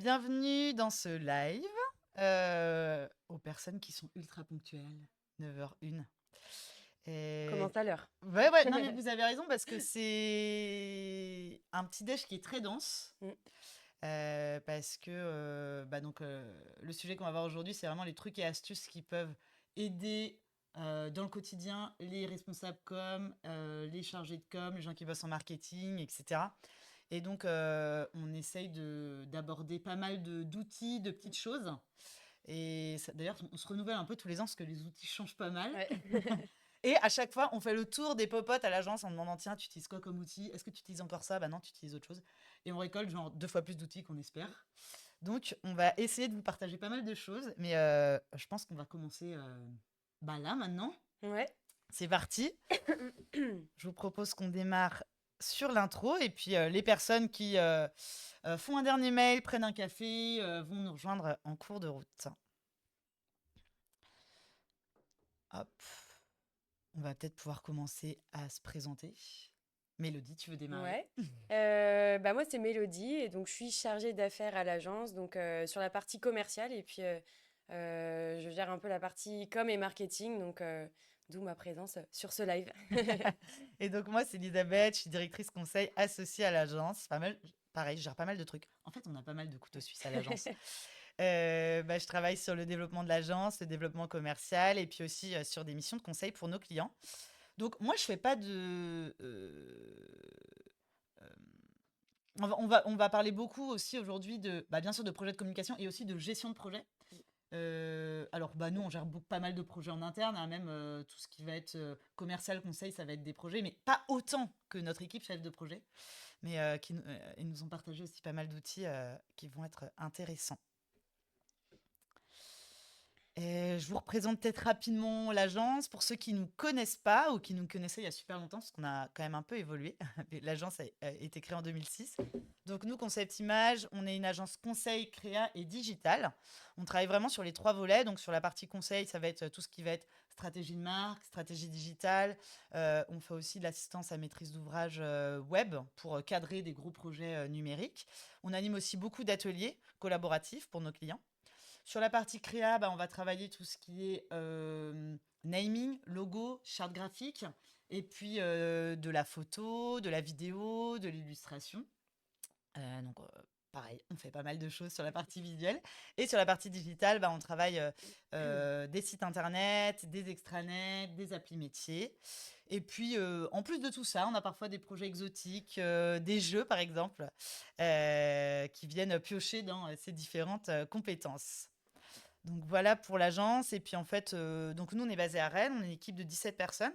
Bienvenue dans ce live aux personnes qui sont ultra ponctuelles, 9h01. Commence à l'heure. Ouais, non mais vous avez raison parce que c'est un petit déj qui est très dense. Mm. Parce que le sujet qu'on va voir aujourd'hui, c'est vraiment les trucs et astuces qui peuvent aider dans le quotidien les responsables com, les chargés de com, les gens qui bossent en marketing, etc. Et donc, on essaye d'aborder pas mal d'outils, de petites choses. Et d'ailleurs, on se renouvelle un peu tous les ans parce que les outils changent pas mal. Ouais. Et à chaque fois, on fait le tour des popotes à l'agence en demandant tiens, tu utilises quoi comme outil? Est-ce que tu utilises encore ça? Bah non, tu utilises autre chose. Et on récolte genre 2 fois plus d'outils qu'on espère. Donc, on va essayer de vous partager pas mal de choses. Mais je pense qu'on va commencer là maintenant. Ouais. C'est parti. Je vous propose qu'on démarre sur l'intro et puis les personnes qui font un dernier mail, prennent un café, vont nous rejoindre en cours de route. Hop. On va peut-être pouvoir commencer à se présenter. Mélodie, tu veux démarrer? Ouais. Moi, c'est Mélodie et donc je suis chargée d'affaires à l'agence, donc sur la partie commerciale et puis je gère un peu la partie com et marketing, donc d'où ma présence sur ce live. Et donc moi, c'est Elisabeth, je suis directrice conseil associée à l'agence. Pas mal, pareil, je gère pas mal de trucs. En fait, on a pas mal de couteaux suisses à l'agence. Je travaille sur le développement de l'agence, le développement commercial et puis aussi sur des missions de conseil pour nos clients. Donc moi, je fais pas de... euh, on va parler beaucoup aussi aujourd'hui de, bien sûr, de projets de communication et aussi de gestion de projet. Alors, nous, on gère pas mal de projets en interne, hein, même tout ce qui va être commercial, conseil, ça va être des projets, mais pas autant que notre équipe chef de projet. Mais ils nous ont partagé aussi pas mal d'outils qui vont être intéressants. Je vous représente peut-être rapidement l'agence pour ceux qui ne nous connaissent pas ou qui nous connaissaient il y a super longtemps, parce qu'on a quand même un peu évolué. L'agence a été créée en 2006. Donc nous, Concept Image, on est une agence conseil, créa et digital. On travaille vraiment sur les 3 volets. Donc sur la partie conseil, ça va être tout ce qui va être stratégie de marque, stratégie digitale. On fait aussi de l'assistance à maîtrise d'ouvrage web pour cadrer des gros projets numériques. On anime aussi beaucoup d'ateliers collaboratifs pour nos clients. Sur la partie créa, on va travailler tout ce qui est naming, logo, charte graphique, et puis de la photo, de la vidéo, de l'illustration. Donc, pareil, on fait pas mal de choses sur la partie visuelle. Et sur la partie digitale, on travaille des sites internet, des extranets, des applis métiers. Et puis, en plus de tout ça, on a parfois des projets exotiques, des jeux par exemple, qui viennent piocher dans ces différentes compétences. Donc voilà pour l'agence. Et puis en fait, donc nous, on est basé à Rennes, on est une équipe de 17 personnes.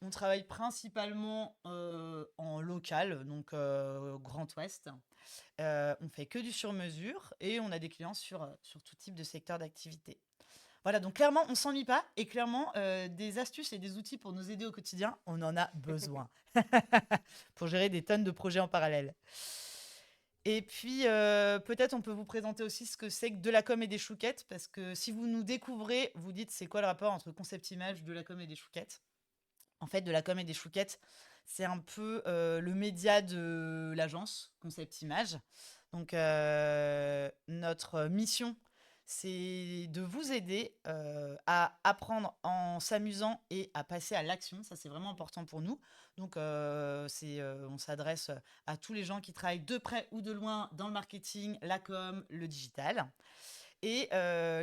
On travaille principalement en local, donc Grand Ouest. On fait que du sur-mesure et on a des clients sur tout type de secteur d'activité. Voilà, donc clairement, on s'ennuie pas et clairement, des astuces et des outils pour nous aider au quotidien, on en a besoin pour gérer des tonnes de projets en parallèle. Et puis, peut-être on peut vous présenter aussi ce que c'est que de la com et des chouquettes, parce que si vous nous découvrez, vous dites c'est quoi le rapport entre concept image, de la com et des chouquettes. En fait, de la com et des chouquettes, c'est un peu le média de l'agence Concept Image. Donc, notre mission, c'est de vous aider à apprendre en s'amusant et à passer à l'action. Ça, c'est vraiment important pour nous. Donc, on s'adresse à tous les gens qui travaillent de près ou de loin dans le marketing, la com, le digital. Et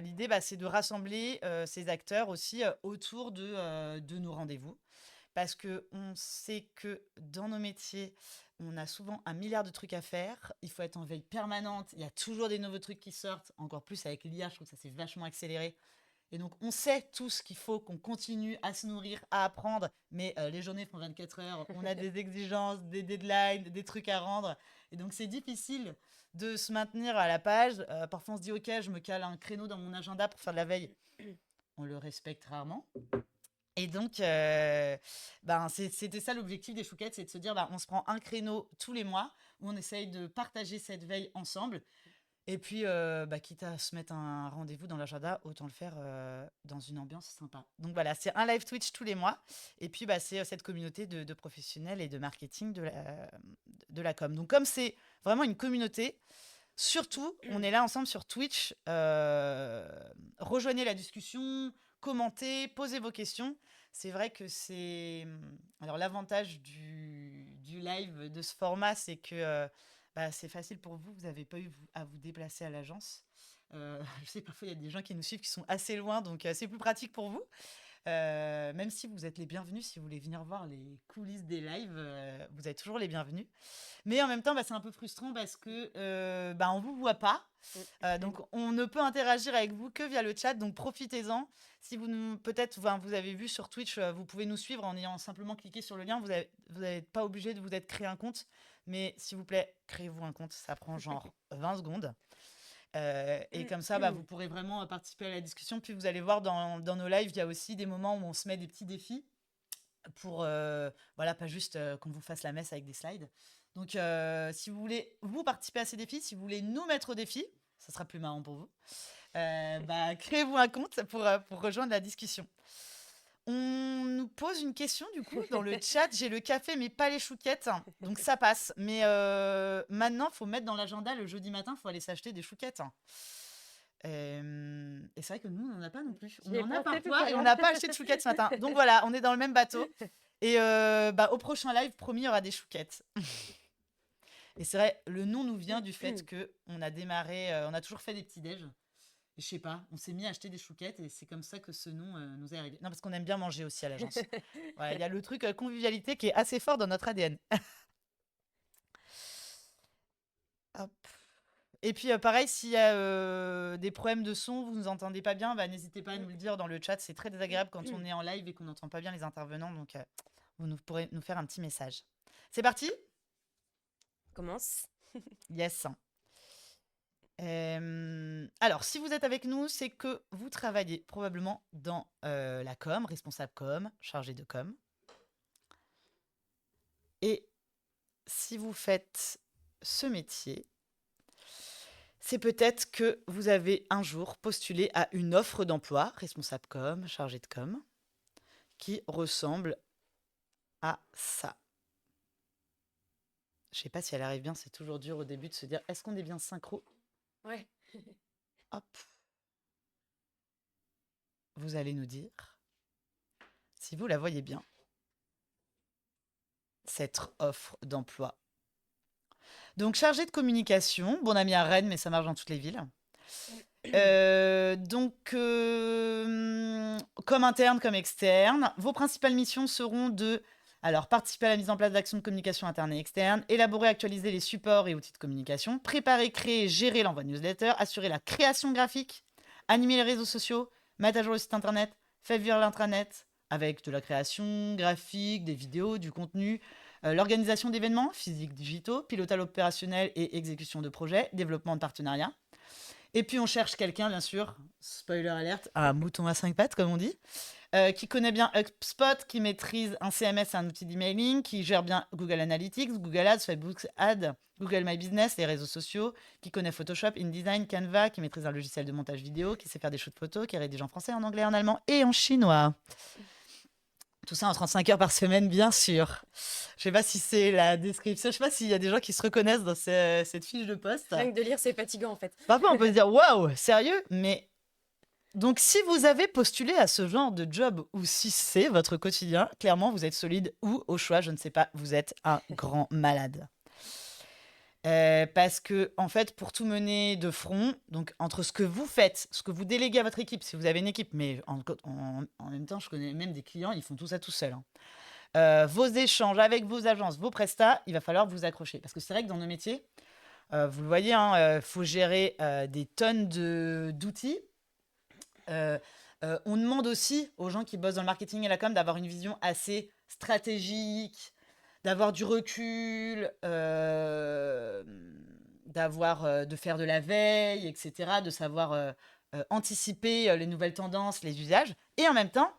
l'idée, c'est de rassembler ces acteurs aussi autour de nos rendez-vous. Parce qu'on sait que dans nos métiers, on a souvent 1 milliard de trucs à faire. Il faut être en veille permanente. Il y a toujours des nouveaux trucs qui sortent. Encore plus avec l'IA, je trouve que ça s'est vachement accéléré. Et donc, on sait tous qu'il faut qu'on continue à se nourrir, à apprendre. Mais les journées font 24 heures. On a des exigences, des deadlines, des trucs à rendre. Et donc, c'est difficile de se maintenir à la page. Parfois, on se dit, OK, je me cale un créneau dans mon agenda pour faire de la veille. On le respecte rarement. Et donc, c'était ça l'objectif des chouquettes, c'est de se dire, on se prend un créneau tous les mois où on essaye de partager cette veille ensemble. Et puis, quitte à se mettre un rendez-vous dans l'agenda, autant le faire dans une ambiance sympa. Donc voilà, c'est un live Twitch tous les mois. Et puis, c'est cette communauté de professionnels et de marketing de la com. Donc comme c'est vraiment une communauté, Surtout, on est là ensemble sur Twitch. Rejoignez la discussion, commentez, posez vos questions. C'est vrai que c'est... Alors, l'avantage du live de ce format, c'est que c'est facile pour vous. Vous n'avez pas eu à vous déplacer à l'agence. Je sais, parfois, il y a des gens qui nous suivent qui sont assez loin, donc c'est plus pratique pour vous. Même si vous êtes les bienvenus, si vous voulez venir voir les coulisses des lives, vous êtes toujours les bienvenus. Mais en même temps, c'est un peu frustrant parce que on vous voit pas. Donc, on ne peut interagir avec vous que via le chat. Donc, profitez-en. Si peut-être, vous avez vu sur Twitch, vous pouvez nous suivre en ayant simplement cliqué sur le lien. Vous n'êtes pas obligé de vous être créé un compte. Mais s'il vous plaît, créez-vous un compte. Ça prend genre 20 secondes. Et comme ça, vous pourrez vraiment participer à la discussion. Puis vous allez voir dans nos lives, il y a aussi des moments où on se met des petits défis pour, pas juste qu'on vous fasse la messe avec des slides. Donc, si vous voulez vous participer à ces défis, si vous voulez nous mettre au défi, ça sera plus marrant pour vous. Créez-vous un compte pour rejoindre la discussion. On nous pose une question du coup dans le chat. J'ai le café mais pas les chouquettes, donc ça passe. Mais maintenant, il faut mettre dans l'agenda le jeudi matin, il faut aller s'acheter des chouquettes. Et c'est vrai que nous, on n'en a pas non plus. On en a parfois et on n'a pas acheté de chouquettes ce matin. Donc voilà, on est dans le même bateau. Et au prochain live, promis, il y aura des chouquettes. Et c'est vrai, le nom nous vient du fait qu'on a démarré, on a toujours fait des petits déj. Je sais pas, on s'est mis à acheter des chouquettes et c'est comme ça que ce nom nous est arrivé. Non, parce qu'on aime bien manger aussi à l'agence. Il y a le truc convivialité qui est assez fort dans notre ADN. Hop. Et puis pareil, s'il y a des problèmes de son, vous nous entendez pas bien, n'hésitez pas à nous le dire dans le chat. C'est très désagréable quand on est en live et qu'on n'entend pas bien les intervenants. Donc vous pourrez nous faire un petit message. C'est parti ? Commence. Yes. Alors, si vous êtes avec nous, c'est que vous travaillez probablement dans la com, responsable com, chargé de com. Et si vous faites ce métier, c'est peut-être que vous avez un jour postulé à une offre d'emploi, responsable com, chargé de com, qui ressemble à ça. Je sais pas si elle arrive bien, c'est toujours dur au début de se dire, est-ce qu'on est bien synchro ? Ouais. Hop. Vous allez nous dire si vous la voyez bien, cette offre d'emploi. Donc, chargé de communication, bon, on a mis à Rennes, mais ça marche dans toutes les villes. Comme interne, comme externe, vos principales missions seront de participer à la mise en place d'actions de communication interne et externe, élaborer, actualiser les supports et outils de communication, préparer, créer, gérer l'envoi de newsletter, assurer la création graphique, animer les réseaux sociaux, mettre à jour le site internet, faire vivre l'intranet avec de la création graphique, des vidéos, du contenu, l'organisation d'événements physiques, digitaux, pilotage opérationnel et exécution de projets, développement de partenariats. Et puis on cherche quelqu'un, bien sûr, spoiler alerte, un mouton à 5 pattes, comme on dit, qui connaît bien HubSpot, qui maîtrise un CMS, un outil d'emailing, qui gère bien Google Analytics, Google Ads, Facebook Ads, Google My Business, les réseaux sociaux, qui connaît Photoshop, InDesign, Canva, qui maîtrise un logiciel de montage vidéo, qui sait faire des shoots photos, qui rédige en français, en anglais, en allemand et en chinois. Tout ça en 35 heures par semaine, bien sûr. Je sais pas si c'est la description. Je sais pas s'il y a des gens qui se reconnaissent dans cette fiche de poste. Rien que de lire, c'est fatigant en fait. Parfois, on peut se dire waouh, sérieux, mais donc si vous avez postulé à ce genre de job ou si c'est votre quotidien, clairement, vous êtes solide ou au choix, je ne sais pas, vous êtes un grand malade. Parce que, en fait, pour tout mener de front, donc entre ce que vous faites, ce que vous déléguez à votre équipe, si vous avez une équipe, mais en même temps, je connais même des clients, ils font tout ça tout seuls. Vos échanges avec vos agences, vos prestats, il va falloir vous accrocher. Parce que c'est vrai que dans nos métiers, vous le voyez, faut gérer des tonnes d'outils. On demande aussi aux gens qui bossent dans le marketing et la com d'avoir une vision assez stratégique, d'avoir du recul, de faire de la veille, etc., de savoir anticiper les nouvelles tendances, les usages. Et en même temps,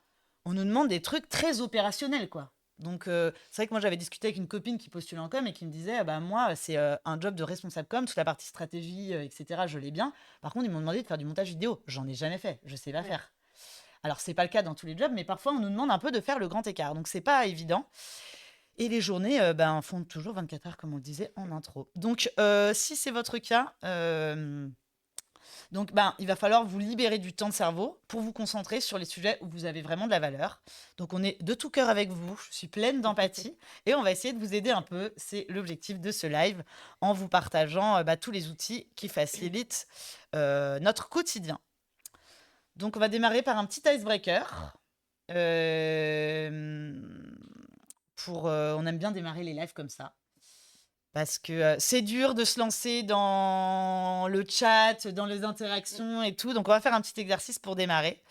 on nous demande des trucs très opérationnels, quoi. Donc, c'est vrai que moi, j'avais discuté avec une copine qui postulait en com et qui me disait, moi, c'est un job de responsable com, toute la partie stratégie, etc., je l'ai bien. Par contre, ils m'ont demandé de faire du montage vidéo. J'en ai jamais fait, je sais pas faire. Alors, c'est pas le cas dans tous les jobs, mais parfois, on nous demande un peu de faire le grand écart. Donc, c'est pas évident. Et les journées font toujours 24 heures, comme on le disait en intro. Donc, si c'est votre cas, il va falloir vous libérer du temps de cerveau pour vous concentrer sur les sujets où vous avez vraiment de la valeur. Donc, on est de tout cœur avec vous. Je suis pleine d'empathie et on va essayer de vous aider un peu. C'est l'objectif de ce live en vous partageant tous les outils qui facilitent notre quotidien. Donc, on va démarrer par un petit icebreaker. On aime bien démarrer les lives comme ça. Parce que c'est dur de se lancer dans le chat, dans les interactions et tout. Donc, on va faire un petit exercice pour démarrer.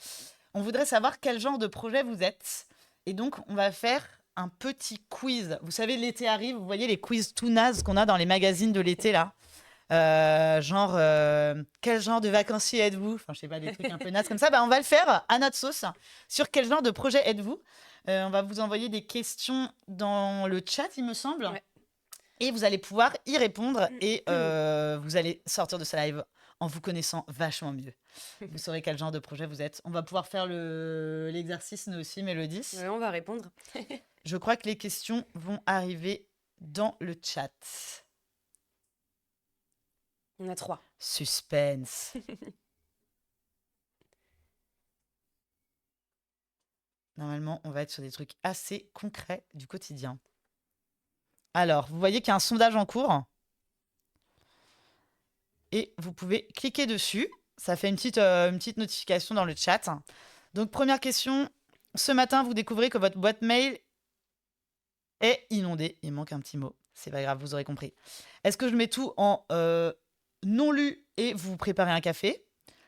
On voudrait savoir quel genre de projet vous êtes. Et donc, on va faire un petit quiz. Vous savez, l'été arrive. Vous voyez les quiz tout nazes qu'on a dans les magazines de l'été, là. Quel genre de vacancier êtes-vous? Enfin, je sais pas, des trucs un peu nazes comme ça. On va le faire à notre sauce. Sur quel genre de projet êtes-vous? On va vous envoyer des questions dans le chat, il me semble. Ouais. Et vous allez pouvoir y répondre et vous allez sortir de ce live en vous connaissant vachement mieux. Vous saurez quel genre de projet vous êtes. On va pouvoir faire l'exercice, nous aussi, Mélodie. Ouais, on va répondre. Je crois que les questions vont arriver dans le chat. On a 3. Suspense. Normalement, on va être sur des trucs assez concrets du quotidien. Alors, vous voyez qu'il y a un sondage en cours. Et vous pouvez cliquer dessus. Ça fait une petite notification dans le chat. Donc, première question. Ce matin, vous découvrez que votre boîte mail est inondée. Il manque un petit mot. C'est pas grave, vous aurez compris. Est-ce que je mets tout en non lu et vous préparez un café?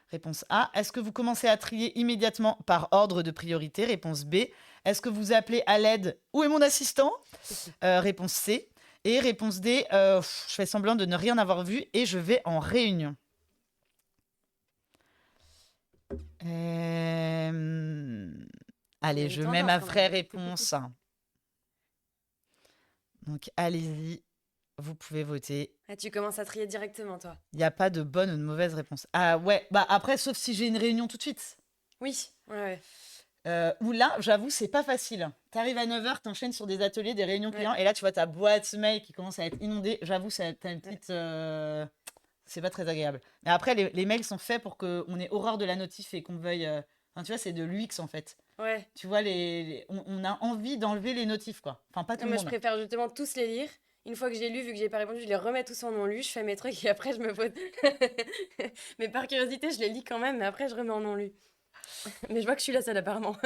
Réponse A. Est-ce que vous commencez à trier immédiatement par ordre de priorité? Réponse B. Est-ce que vous appelez à l'aide? Où est mon assistant? Réponse C. Et réponse D. Je fais semblant de ne rien avoir vu et je vais en réunion. Allez, je mets ma vraie réponse. Donc, allez-y. Vous pouvez voter. Ah, tu commences à trier directement, toi. Il n'y a pas de bonne ou de mauvaise réponse. Ah ouais, après, sauf si j'ai une réunion tout de suite. Oui, ouais. Ou là, j'avoue, c'est pas facile. T'arrives à 9h, t'enchaînes sur des ateliers, des réunions clients, et là, tu vois ta boîte mail qui commence à être inondée. J'avoue, t'as une petite... c'est pas très agréable. Mais après, les mails sont faits pour qu'on ait horreur de la notif et qu'on veuille... Enfin, tu vois, c'est de l'UX, en fait. Ouais. Tu vois, on a envie d'enlever les notifs, quoi. Enfin, pas tout le monde. Je préfère justement tous les lire. Une fois que j'ai lu, vu que j'ai pas répondu, je les remets tous en non lu, je fais mes trucs et après je me pose. Mais par curiosité, je les lis quand même, mais après je remets en non lu. Mais je vois que je suis la seule apparemment.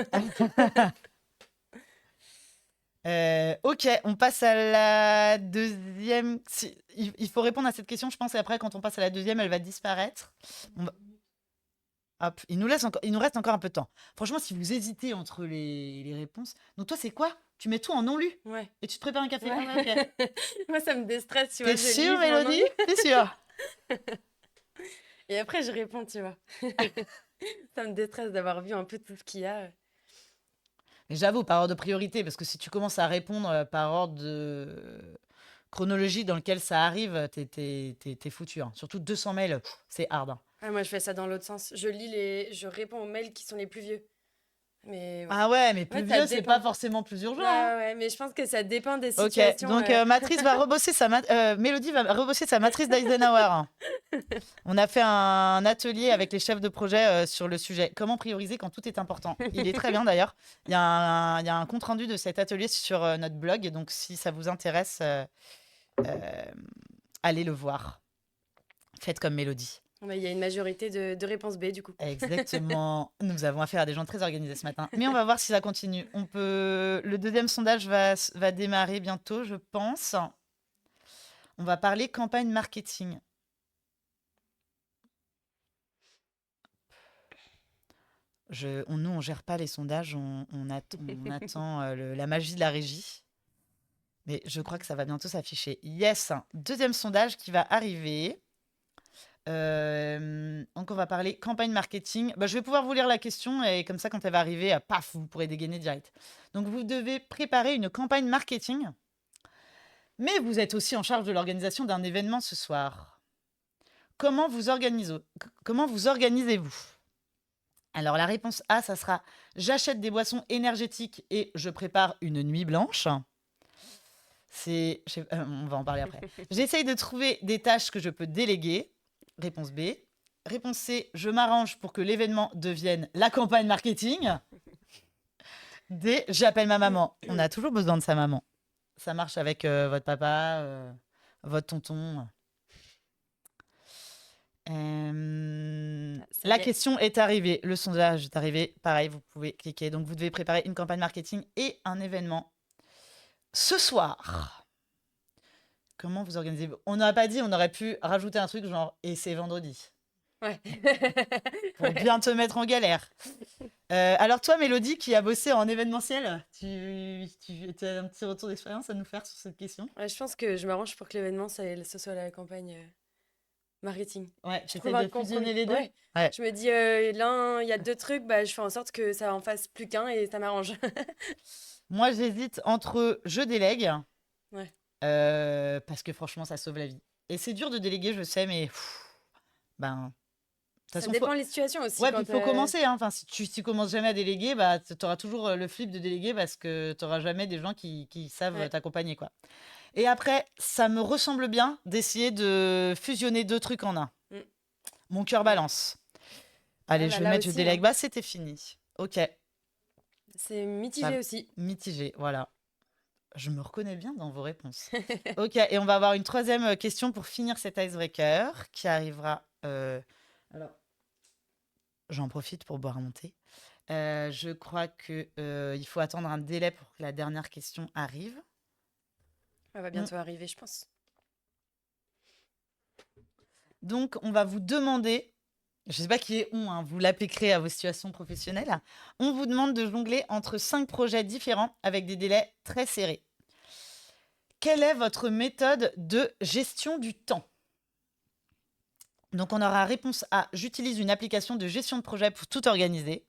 Ok, on passe à la deuxième. Il faut répondre à cette question, je pense, et après, quand on passe à la deuxième, elle va disparaître. Hop, il nous reste encore un peu de temps. Franchement, si vous hésitez entre les réponses. Donc, toi, c'est quoi? Tu mets tout en non lu? Ouais. Et tu te prépares un café? Ouais. Ah, ok. Moi, ça me déstresse, tu vois. T'es sûre, Mélodie? T'es sûre? Et après, je réponds, tu vois. Ça me déstresse d'avoir vu un peu tout ce qu'il y a. Mais j'avoue, par ordre de priorité, parce que si tu commences à répondre par ordre de chronologie dans lequel ça arrive, t'es foutu. Hein. Surtout 200 mails, c'est hard. Hein. Ah, moi, je fais ça dans l'autre sens. Je réponds aux mails qui sont les plus vieux. Mais ouais. Ah ouais, mais plus vieux, c'est pas forcément plus urgent. Ah ouais, mais je pense que ça dépend des situations. Ok, donc Matrice va rebosser Mélodie va rebosser sa matrice d'Eisenhower. On a fait un atelier avec les chefs de projet sur le sujet. Comment prioriser quand tout est important? Il est très bien d'ailleurs. Il y a un compte-rendu de cet atelier sur notre blog. Donc si ça vous intéresse, allez le voir. Faites comme Mélodie. Il y a une majorité de réponses B du coup. Exactement. Nous avons affaire à des gens très organisés ce matin. Mais on va voir si ça continue. Le deuxième sondage va démarrer bientôt, je pense. On va parler campagne marketing. Nous, on gère pas les sondages, on attend la magie de la régie. Mais je crois que ça va bientôt s'afficher. Yes, deuxième sondage qui va arriver. Donc on va parler campagne marketing. Je vais pouvoir vous lire la question et comme ça, quand elle va arriver, paf, vous pourrez dégainer direct. Donc vous devez préparer une campagne marketing, mais vous êtes aussi en charge de l'organisation d'un événement ce soir. Comment vous organisez-vous? Alors la réponse A, ça sera j'achète des boissons énergétiques et je prépare une nuit blanche. On va en parler après. J'essaye de trouver des tâches que je peux déléguer. Réponse B. Réponse C. Je m'arrange pour que l'événement devienne la campagne marketing. D. J'appelle ma maman. On a toujours besoin de sa maman. Ça marche avec votre papa, votre tonton. Ça La y est. question est arrivée. Le sondage est arrivé. Pareil, vous pouvez cliquer. Donc, vous devez préparer une campagne marketing et un événement ce soir. Comment vous organisez? On n'aurait pas dit, on aurait pu rajouter un truc genre et c'est vendredi Ouais. pour Ouais. bien te mettre en galère. Alors, toi, Mélodie, qui a bossé en événementiel, tu as un petit retour d'expérience à nous faire sur cette question? Ouais, je pense que je m'arrange pour que l'événement, ce soit la campagne marketing. Ouais, Je tu trouve essayes un de compromis. fusionner les deux? Ouais. Ouais. Je me dis, l'un, il y a deux trucs, bah, je fais en sorte que ça en fasse plus qu'un et ça m'arrange. Moi, j'hésite entre je délègue, Ouais. parce que franchement, ça sauve la vie. Et c'est dur de déléguer, je sais, mais ben, de toute Ça façon, faut... dépend des situations aussi. Ouais, puis il Quand, faut commencer. Hein. Enfin, si tu commences jamais à déléguer, bah, tu auras toujours le flip de déléguer parce que tu n'auras jamais des gens qui savent ouais. t'accompagner, quoi. Et après, ça me ressemble bien d'essayer de fusionner deux trucs en un. Mm. Mon cœur Ouais. balance. Ah Allez, je bah vais là mettre je aussi, délègue. hein. Bah, c'était fini. Ok, C'est ça mitigé aussi. mitigé, voilà. Je me reconnais bien dans vos réponses. Ok, et on va avoir une troisième question pour finir cet icebreaker qui arrivera. Alors, j'en profite pour boire mon thé. Je crois que il faut attendre un délai pour que la dernière question arrive. Elle va On- bientôt arriver, je pense. Donc, on va vous demander, je ne sais pas qui est on, hein, vous l'appliquerez à vos situations professionnelles. On vous demande de jongler entre 5 projets différents avec des délais très serrés. Quelle est votre méthode de gestion du temps? Donc, on aura réponse A, j'utilise une application de gestion de projet pour tout organiser.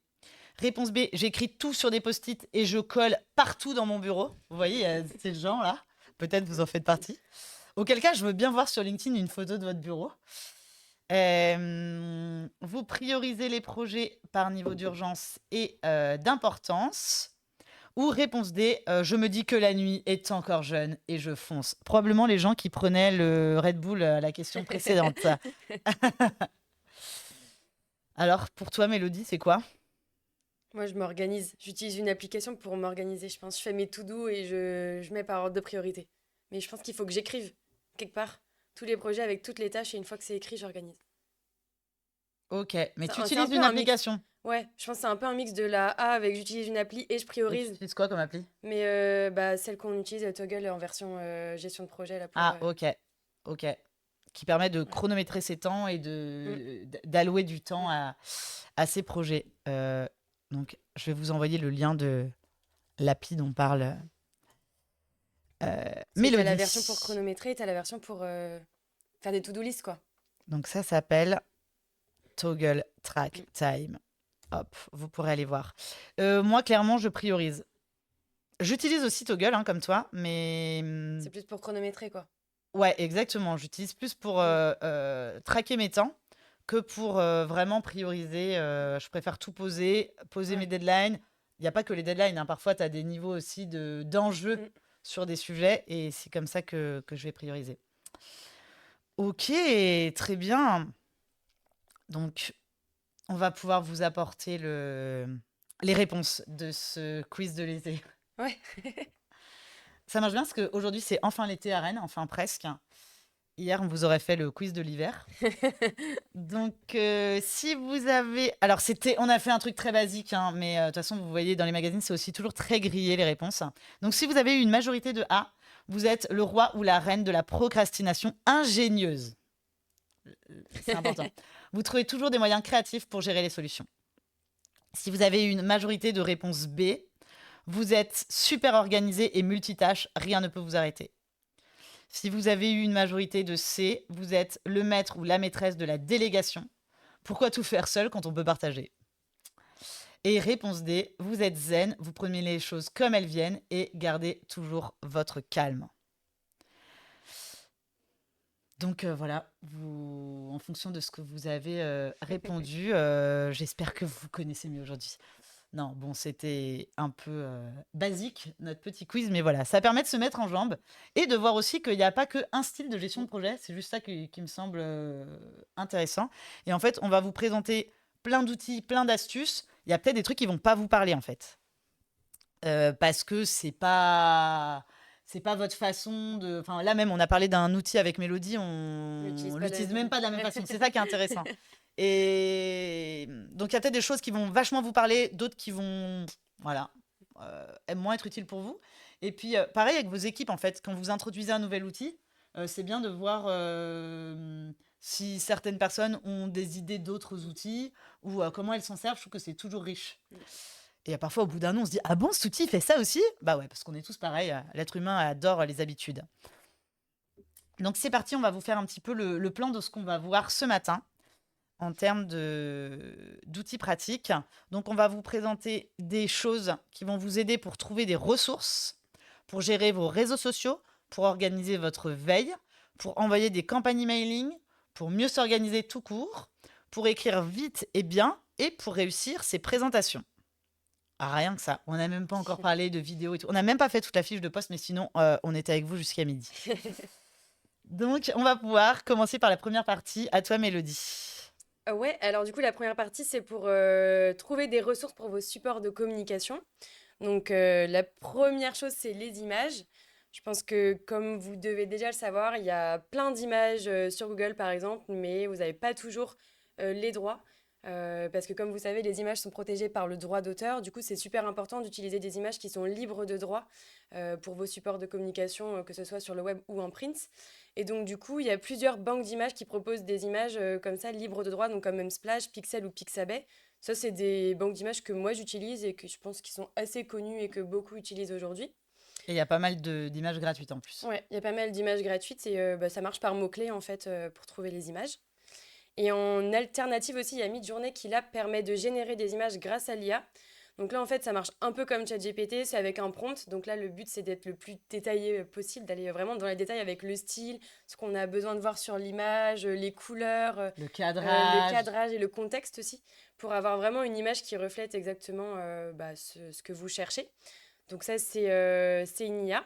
Réponse B, j'écris tout sur des post-it et je colle partout dans mon bureau. Vous voyez, c'est le genre là. Peut-être vous en faites partie. Auquel cas, je veux bien voir sur LinkedIn une photo de votre bureau. Vous priorisez les projets par niveau d'urgence et d'importance. Ou réponse D, je me dis que la nuit est encore jeune et je fonce. Probablement les gens qui prenaient le Red Bull à la question précédente. Alors, pour toi, Mélodie, c'est quoi? Moi, je m'organise. J'utilise une application pour m'organiser, je pense. Je fais mes to-do et je mets par ordre de priorité. Mais je pense qu'il faut que j'écrive quelque part tous les projets avec toutes les tâches et une fois que c'est écrit, j'organise. Ok, mais tu C'est un utilises peu une un mix. application. Ouais, je pense que c'est un peu un mix de la A avec j'utilise une appli et je Et tu priorise. utilises quoi comme appli? Mais bah, celle qu'on utilise, Toggle, en version gestion de projet, là, pour... Ah, ok. Ok. Qui permet de ouais. chronométrer ses temps et Mm, d'allouer du temps mm. à ses projets. Donc, je vais vous envoyer le lien de l'appli dont parle Parce que t'as la version pour Mélodie. chronométrer et t'as la version pour faire des to-do list, quoi. Donc, ça s'appelle Toggle Mm. Track Time. Hop, vous pourrez aller voir. Moi, clairement, je priorise. J'utilise aussi Toggle, hein, comme toi, mais C'est plus pour chronométrer, quoi. ouais, exactement. J'utilise plus pour Mm, traquer mes temps que pour vraiment prioriser. Je préfère tout poser mes ouais. deadlines. Il n'y a pas que les deadlines, hein. Parfois, tu as des niveaux aussi d'enjeux Mm. sur des sujets et c'est comme ça que je vais prioriser. Ok, très bien. Donc, on va pouvoir vous apporter les réponses de ce quiz de l'été. Ouais. Ça marche bien parce qu'aujourd'hui, c'est enfin l'été à Rennes, enfin presque. Hier, on vous aurait fait le quiz de l'hiver. Donc, si vous avez... Alors, on a fait un truc très basique, hein, mais de toute façon, vous voyez, dans les magazines, c'est aussi toujours très grillé, les réponses. Donc, si vous avez eu une majorité de A, vous êtes le roi ou la reine de la procrastination ingénieuse. C'est important. Vous trouvez toujours des moyens créatifs pour gérer les solutions. Si vous avez eu une majorité de réponse B, vous êtes super organisé et multitâche, rien ne peut vous arrêter. Si vous avez eu une majorité de C, vous êtes le maître ou la maîtresse de la délégation. Pourquoi tout faire seul quand on peut partager? Et réponse D, vous êtes zen, vous prenez les choses comme elles viennent et gardez toujours votre calme. Donc voilà, en fonction de ce que vous avez répondu, j'espère que vous connaissez mieux aujourd'hui. Non, bon, c'était un peu basique, notre petit quiz, mais voilà, ça permet de se mettre en jambes et de voir aussi qu'il n'y a pas qu'un style de gestion de projet. C'est juste ça qui me semble intéressant. Et en fait, on va vous présenter plein d'outils, plein d'astuces. Il y a peut-être des trucs qui vont pas vous parler, en fait. Parce que c'est pas votre façon de. Enfin, là même, on a parlé d'un outil avec Mélodie, On l'utilise on pas de la l'utilise même même pas de la même façon. façon. C'est ça qui est intéressant. Et donc, il y a peut-être des choses qui vont vachement vous parler, d'autres qui vont, voilà, moins être utiles pour vous. Et puis, pareil avec vos équipes, en fait, quand vous introduisez un nouvel outil, c'est bien de voir si certaines personnes ont des idées d'autres outils ou comment elles s'en servent. Je trouve que c'est toujours riche. Et parfois, au bout d'un an, on se dit: «Ah bon, cet outil il fait ça aussi?» Bah ouais, parce qu'on est tous pareils, l'être humain adore les habitudes. Donc c'est parti, on va vous faire un petit peu le plan de ce qu'on va voir ce matin en termes d'outils pratiques. Donc on va vous présenter des choses qui vont vous aider pour trouver des ressources, pour gérer vos réseaux sociaux, pour organiser votre veille, pour envoyer des campagnes emailing, pour mieux s'organiser tout court, pour écrire vite et bien et pour réussir ses présentations. Ah, rien que ça. On n'a même pas encore parlé de vidéos et tout. On n'a même pas fait toute la fiche de poste, mais sinon, on était avec vous jusqu'à midi. Donc, on va pouvoir commencer par la première partie. À toi, Mélodie. Ouais, alors du coup, la première partie, c'est pour trouver des ressources pour vos supports de communication. Donc, la première chose, c'est les images. Je pense que, comme vous devez déjà le savoir, il y a plein d'images sur Google, par exemple, mais vous n'avez pas toujours les droits. Parce que, comme vous savez, les images sont protégées par le droit d'auteur. Du coup, c'est super important d'utiliser des images qui sont libres de droit pour vos supports de communication, que ce soit sur le web ou en print. Et donc, du coup, il y a plusieurs banques d'images qui proposent des images comme ça, libres de droit, donc comme Unsplash, Pixel ou Pixabay. Ça, c'est des banques d'images que moi j'utilise et que je pense qui sont assez connues et que beaucoup utilisent aujourd'hui. Et il y a pas mal d'images gratuites en plus. Ouais, il y a pas mal d'images gratuites et ça marche par mots-clés en fait pour trouver les images. Et en alternative aussi, il y a Midjourney qui là permet de générer des images grâce à l'IA. Donc là, en fait, ça marche un peu comme ChatGPT, c'est avec un prompt. Donc là, le but, c'est d'être le plus détaillé possible, d'aller vraiment dans les détails avec le style, ce qu'on a besoin de voir sur l'image, les couleurs, Le le cadrage. cadrage et le contexte aussi, pour avoir vraiment une image qui reflète exactement ce que vous cherchez. Donc ça, c'est une IA.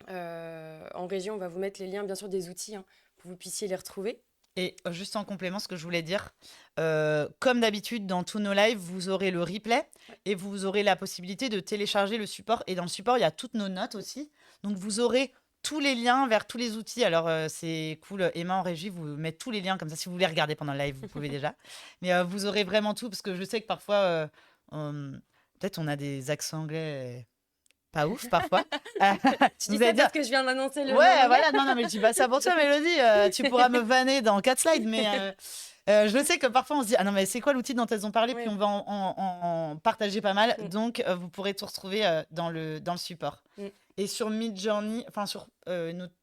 En région, on va vous mettre les liens, bien sûr, des outils hein, pour que vous puissiez les retrouver. Et juste en complément, ce que je voulais dire, comme d'habitude dans tous nos lives, vous aurez le replay et vous aurez la possibilité de télécharger le support. Et dans le support, il y a toutes nos notes aussi. Donc vous aurez tous les liens vers tous les outils. Alors c'est cool, Emma en régie vous met tous les liens comme ça. Si vous voulez regarder pendant le live, vous pouvez déjà. Mais vous aurez vraiment tout parce que je sais que parfois, peut-être on a des accents anglais pas ouf parfois. Je dis Vous ça allez dire, parce que je viens d'annoncer le nom en ouais, anglais. voilà, non, non, mais je dis pas ça pour toi, Mélodie. Tu pourras me vanner dans 4 slides, mais je sais que parfois on se dit, ah non, mais c'est quoi l'outil dont elles ont parlé? Puis Ouais. on va en partager pas mal. Mm, Donc, vous pourrez tout retrouver dans le support. mm. Et sur Midjourney, enfin, sur une autre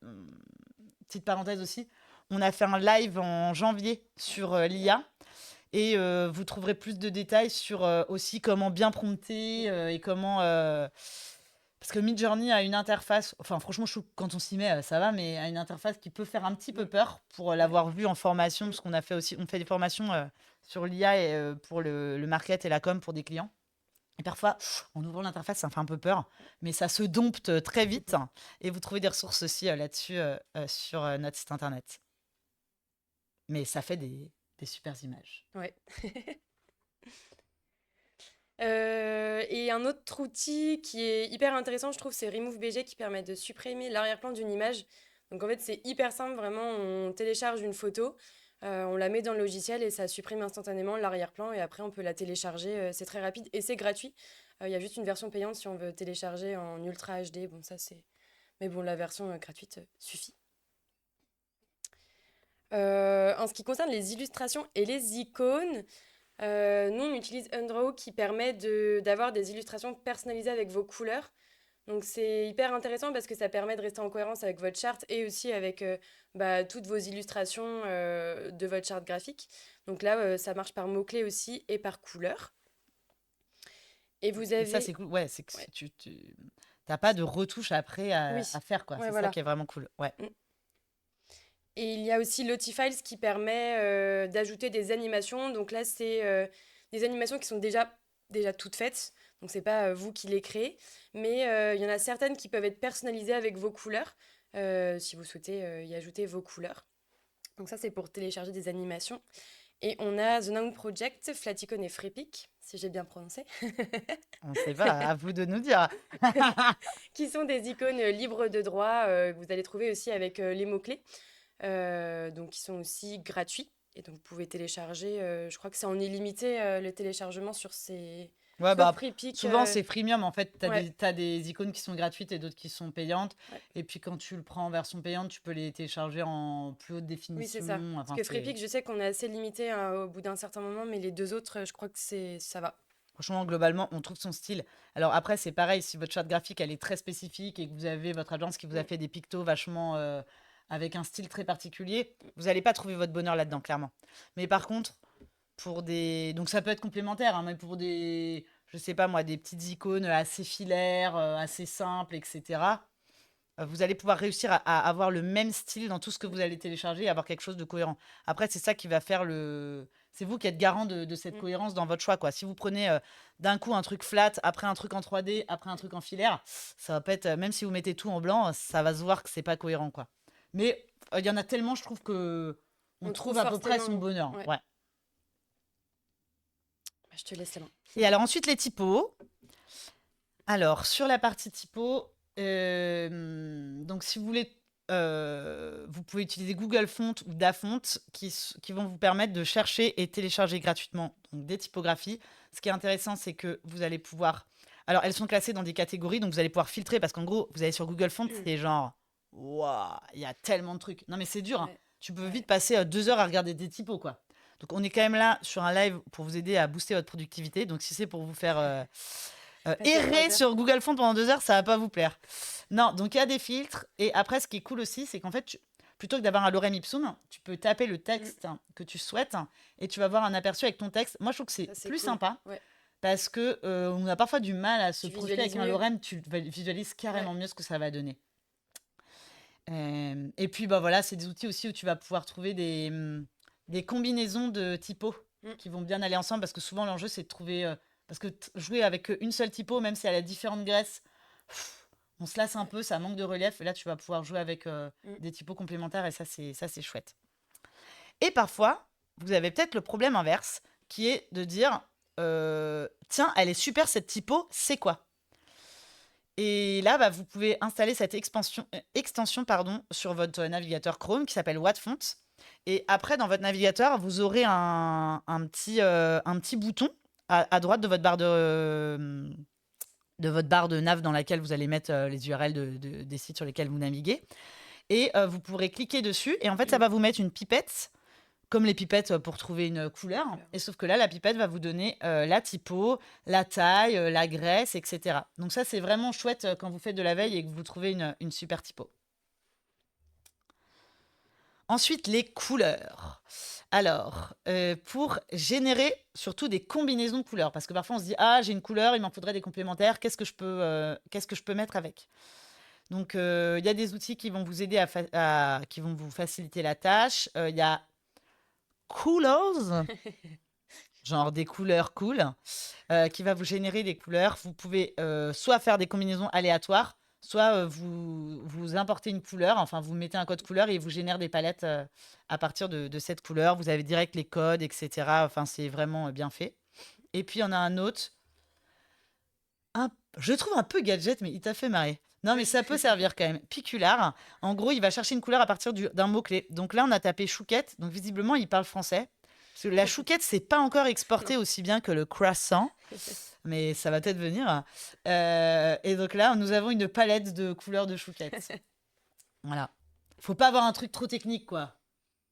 petite parenthèse aussi, on a fait un live en janvier sur l'IA. Et vous trouverez plus de détails sur aussi comment bien prompter et comment. Parce que Midjourney a une interface, enfin franchement, je trouve que quand on s'y met, ça va, mais a une interface qui peut faire un petit peu Mm. peur pour Ouais. l'avoir vu en formation, parce qu'on a fait aussi, on fait des formations sur l'IA et pour le market et la com pour des clients. Et parfois, en ouvrant l'interface, ça me fait un peu peur, mais ça se dompte très vite. Et vous trouvez des ressources aussi là-dessus sur notre site internet. Mais ça fait des super images. Ouais. Et un autre outil qui est hyper intéressant, je trouve, c'est Remove BG qui permet de supprimer l'arrière-plan d'une image. Donc en fait, c'est hyper simple, vraiment, on télécharge une photo, on la met dans le logiciel et ça supprime instantanément l'arrière-plan et après on peut la télécharger, c'est très rapide et c'est gratuit. Il y a juste une version payante si on veut télécharger en Ultra HD, bon ça c'est... Mais bon, la version gratuite suffit. En ce qui concerne les illustrations et les icônes, nous, on utilise Undraw qui permet d'avoir des illustrations personnalisées avec vos couleurs. Donc, c'est hyper intéressant parce que ça permet de rester en cohérence avec votre charte et aussi avec toutes vos illustrations de votre charte graphique. Donc là, ça marche par mots-clés aussi et par couleur. Et vous Et ça, avez... c'est cool. Ouais, c'est que Ouais. tu n'as pas de retouches après Oui, à faire, quoi. ouais, C'est ça voilà. qui est vraiment cool. Ouais. Mm. Et il y a aussi Lotifiles qui permet d'ajouter des animations. Donc là, c'est des animations qui sont déjà déjà toutes faites, donc c'est pas vous qui les créez, mais il y en a certaines qui peuvent être personnalisées avec vos couleurs, si vous souhaitez y ajouter vos couleurs. Donc ça, c'est pour télécharger des animations. Et on a The Noun Project, Flaticon et Freepik, si j'ai bien prononcé, On ne sait pas, à vous de nous dire. qui sont des icônes libres de droit que vous allez trouver aussi avec les mots-clés. Donc qui sont aussi gratuits. Et donc vous pouvez télécharger, je crois que c'est en illimité le téléchargement sur ces... Ouais, Sauf bah, Freepik. souvent c'est freemium en fait. Ouais, T'as des icônes qui sont gratuites et d'autres qui sont payantes. ouais. Et puis quand tu le prends en version payante, tu peux les télécharger en plus haute Oui, c'est définition. ça. Parce Enfin, que c'est... Freepik, je sais qu'on est assez limité hein, au bout d'un certain moment, mais les deux autres, je crois que ça va. Franchement, globalement, on trouve son style. Alors après, c'est pareil, si votre charte graphique, elle est très spécifique et que vous avez votre agence qui vous a Mm, fait des pictos vachement avec un style très particulier, vous n'allez pas trouver votre bonheur là-dedans, clairement. Mais par contre, pour des... Donc ça peut être complémentaire, hein, mais pour des, je sais pas moi, des petites icônes assez filaires, assez simples, etc., vous allez pouvoir réussir à avoir le même style dans tout ce que vous allez télécharger et avoir quelque chose de cohérent. Après, c'est ça qui va faire le... C'est vous qui êtes garant de cette mm. cohérence dans votre choix, quoi. Si vous prenez d'un coup un truc flat, après un truc en 3D, après un truc en filaire, ça va pas être... Même si vous mettez tout en blanc, ça va se voir que c'est pas cohérent, quoi. Mais il y en a tellement, je trouve que on On trouve trouve à peu près forcément. son bonheur. Ouais, Ouais. bah, je te laisse la main. Et alors ensuite, les typos. Alors, sur la partie typo, donc si vous voulez, vous pouvez utiliser Google Font ou Dafont qui vont vous permettre de chercher et télécharger gratuitement donc, des typographies. Ce qui est intéressant, c'est que vous allez pouvoir... Alors, elles sont classées dans des catégories, donc vous allez pouvoir filtrer parce qu'en gros, vous allez sur Google Font, c'est genre, waouh, il y a tellement de trucs. Non, mais c'est dur, hein. Ouais, Tu peux ouais. vite passer 2 heures à regarder des typos, quoi. Donc, on est quand même là sur un live pour vous aider à booster votre productivité. Donc, si c'est pour vous faire Passer errer 3 heures. sur Google Fonts pendant 2 heures, ça va pas vous plaire. Non, donc il y a des filtres. Et après, ce qui est cool aussi, c'est qu'en fait, plutôt que d'avoir un lorem ipsum, tu peux taper le Mm, texte que tu souhaites et tu vas voir un aperçu avec ton texte. Moi, je trouve que c'est ça, c'est plus cool. sympa Ouais. parce que on a parfois du mal à se Tu projeter avec visualises un mieux. lorem. Tu visualises Ouais. carrément mieux ce que ça va donner. Et puis, bah voilà, c'est des outils aussi où tu vas pouvoir trouver des combinaisons de typos Mm. qui vont bien aller ensemble parce que souvent, l'enjeu, c'est de trouver. Parce que jouer avec une seule typo, même si elle a différentes graisses, on se lasse un Ouais. peu, ça manque de relief. Et là, tu vas pouvoir jouer avec Mm. des typos complémentaires et ça, c'est chouette. Et parfois, vous avez peut-être le problème inverse qui est de dire tiens, elle est super cette typo, c'est quoi? Et là, bah, vous pouvez installer cette extension pardon, sur votre navigateur Chrome qui s'appelle Wattfont. Et après, dans votre navigateur, vous aurez un petit bouton à droite de votre barre de nav dans laquelle vous allez mettre les URL des sites sur lesquels vous naviguez. Et vous pourrez cliquer dessus. Et en fait, ça va vous mettre une pipette, comme les pipettes pour trouver une couleur. Couleur. Et sauf que là, la pipette va vous donner la typo, la taille, la graisse, etc. Donc ça, c'est vraiment chouette quand vous faites de la veille et que vous trouvez une super typo. Ensuite, les couleurs. Alors, pour générer surtout des combinaisons de couleurs, parce que parfois on se dit ah j'ai une couleur, il m'en faudrait des complémentaires, qu'est-ce que je peux mettre avec? Donc il y a des outils qui vont vous aider qui vont vous faciliter la tâche. Il y a Coolors, genre des couleurs cool, qui va vous générer des couleurs. Vous pouvez soit faire des combinaisons aléatoires, soit vous importez une couleur, enfin vous mettez un code couleur et il vous génère des palettes à partir de cette couleur. Vous avez direct les codes, etc. Enfin, c'est vraiment bien fait. Et puis, il y en a un autre, je trouve un peu gadget, mais il t'a fait marrer. Non, mais Oui. ça peut servir quand même. Picular, en gros, il va chercher une couleur à partir d'un mot-clé. Donc là, on a tapé chouquette. Donc visiblement, il parle français. Parce que la chouquette, c'est pas encore exporté Non. aussi bien que le croissant, mais ça va peut-être venir. Et donc là, nous avons une palette de couleurs de chouquette. Voilà. Faut pas avoir un truc trop technique, quoi.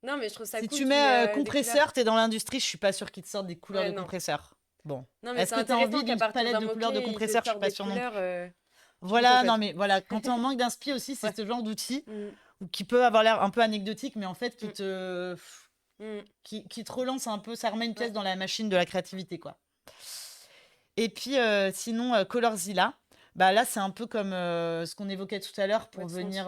Non, mais je trouve ça Si cool tu qu'il y mets ait des compresseur, couleurs. t'es dans l'industrie, je suis pas sûre qu'ils te sortent des couleurs Ouais, de non. compresseur. Bon. Non, mais Est-ce c'est que tu as intéressant envie qu'à d'une partir palette d'un de couleurs de mot-clé, il te compresseur? Je suis sorte pas des sûre non couleurs. plus. Je trouve ça Voilà, non chouette. mais voilà, quand t'es en manque d'inspi aussi, c'est Ouais. ce genre d'outil Mm, ou qui peut avoir l'air un peu anecdotique, mais en fait mm, mm. qui te relance un peu, ça remet une pièce Ouais. dans la machine de la créativité, quoi. Et puis sinon, Colorzilla, bah là c'est un peu comme ce qu'on évoquait tout à l'heure pour Wattfont. venir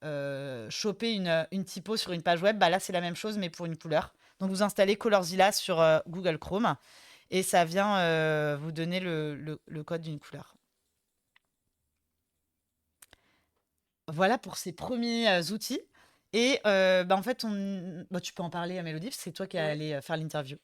Mm. choper une typo sur une page web. Bah là c'est la même chose mais pour une couleur. Donc vous installez Colorzilla sur Google Chrome et ça vient vous donner le code d'une couleur. Voilà pour ces premiers outils. Et en fait, tu peux en parler à Mélodie, parce que c'est toi qui es Ouais. allée faire l'interview.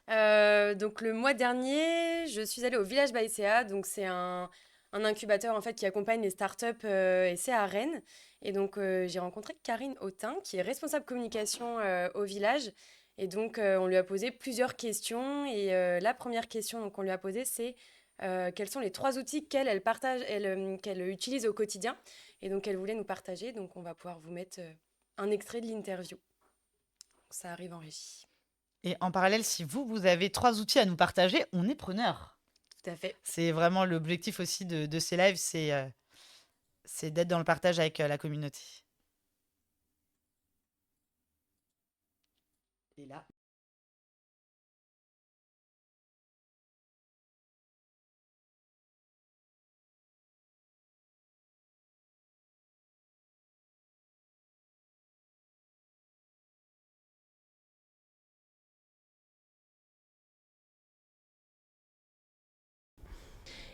Donc le mois dernier, je suis allée au Village by CA. Donc c'est un incubateur en fait qui accompagne les startups et c'est à Rennes. Et donc j'ai rencontré Karine Autin qui est responsable communication au village. Et donc on lui a posé plusieurs questions. Et la première question qu'on lui a posée c'est quels sont les 3 outils qu'elle partage, qu'elle utilise au quotidien. Et donc elle voulait nous partager. Donc on va pouvoir vous mettre un extrait de l'interview. Ça arrive en régie. Et en parallèle, si vous avez 3 outils à nous partager, on est preneur. Tout à fait. C'est vraiment l'objectif aussi de ces lives, c'est d'être dans le partage avec la communauté. Et là,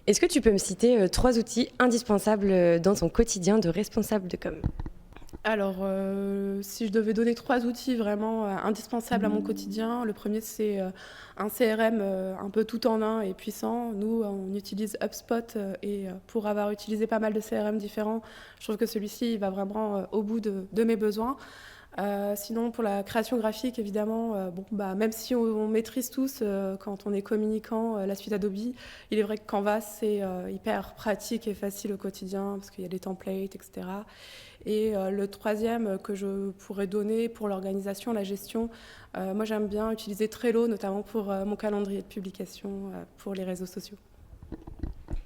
Est-ce que tu peux me citer 3 outils indispensables dans ton quotidien de responsable de com? Alors, si je devais donner 3 outils vraiment, indispensables à mon quotidien, le premier c'est, un CRM, un peu tout en un et puissant. Nous, on utilise HubSpot, et pour avoir utilisé pas mal de CRM différents, je trouve que celui-ci, il va vraiment, au bout de mes besoins. Sinon pour la création graphique évidemment, même si on maîtrise tous, quand on est communicant, la suite Adobe, il est vrai que Canva c'est, hyper pratique et facile au quotidien parce qu'il y a des templates et cetera. Et le troisième que je pourrais donner pour l'organisation, la gestion, moi j'aime bien utiliser Trello, notamment pour mon calendrier de publication pour les réseaux sociaux.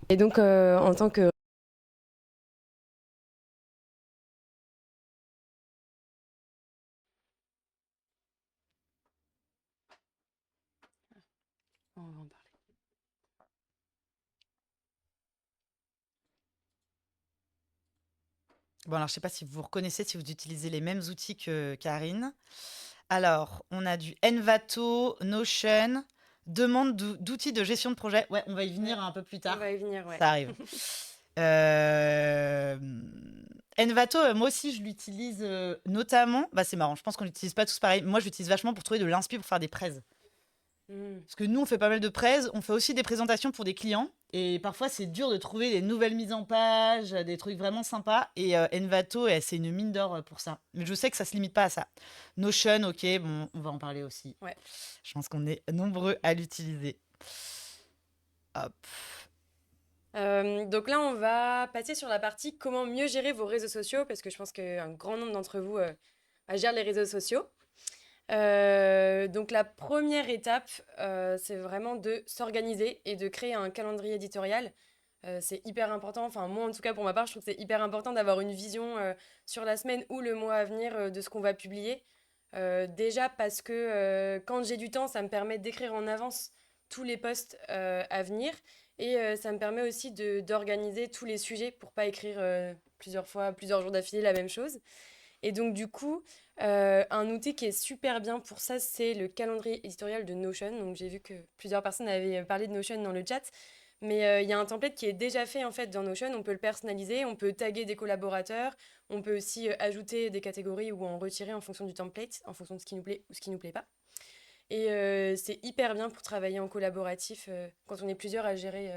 Et donc, en tant que... On va en parler. bon, alors je sais pas si vous reconnaissez, si vous utilisez les mêmes outils que Karine. Alors, on a du Envato, Notion, demande d'outils de gestion de projet. Ouais, on va y venir Ouais, un peu plus on tard. va y venir, ouais. Ça arrive. Envato, moi aussi, je l'utilise notamment. Bah, c'est marrant, je pense qu'on l'utilise pas tous pareil. Moi, je l'utilise vachement pour trouver de l'inspi pour faire des prêts. Mm. Parce que nous, on fait pas mal de prêts, on fait aussi des présentations pour des clients. Et parfois, c'est dur de trouver des nouvelles mises en page, des trucs vraiment sympas. Et Envato, c'est une mine d'or pour ça. Mais je sais que ça se limite pas à ça. Notion, ok, bon, on va en parler aussi. Ouais. Je pense qu'on est nombreux à l'utiliser. Hop. Donc là, on va passer sur la partie comment mieux gérer vos réseaux sociaux, parce que je pense qu'un grand nombre d'entre vous gèrent les réseaux sociaux. Donc la première étape, c'est vraiment de s'organiser et de créer un calendrier éditorial. C'est hyper important, enfin moi en tout cas pour ma part, je trouve que c'est hyper important d'avoir une vision sur la semaine ou le mois à venir de ce qu'on va publier. Déjà parce que quand j'ai du temps, ça me permet d'écrire en avance tous les posts à venir et ça me permet aussi d'organiser tous les sujets pour pas écrire plusieurs fois, plusieurs jours d'affilée la même chose. Et donc, du coup, un outil qui est super bien pour ça, c'est le calendrier éditorial de Notion. Donc, j'ai vu que plusieurs personnes avaient parlé de Notion dans le chat. Mais il y a un template qui est déjà fait en fait dans Notion. On peut le personnaliser, on peut taguer des collaborateurs, on peut aussi ajouter des catégories ou en retirer en fonction du template, en fonction de ce qui nous plaît ou ce qui nous plaît pas. Et c'est hyper bien pour travailler en collaboratif quand on est plusieurs à gérer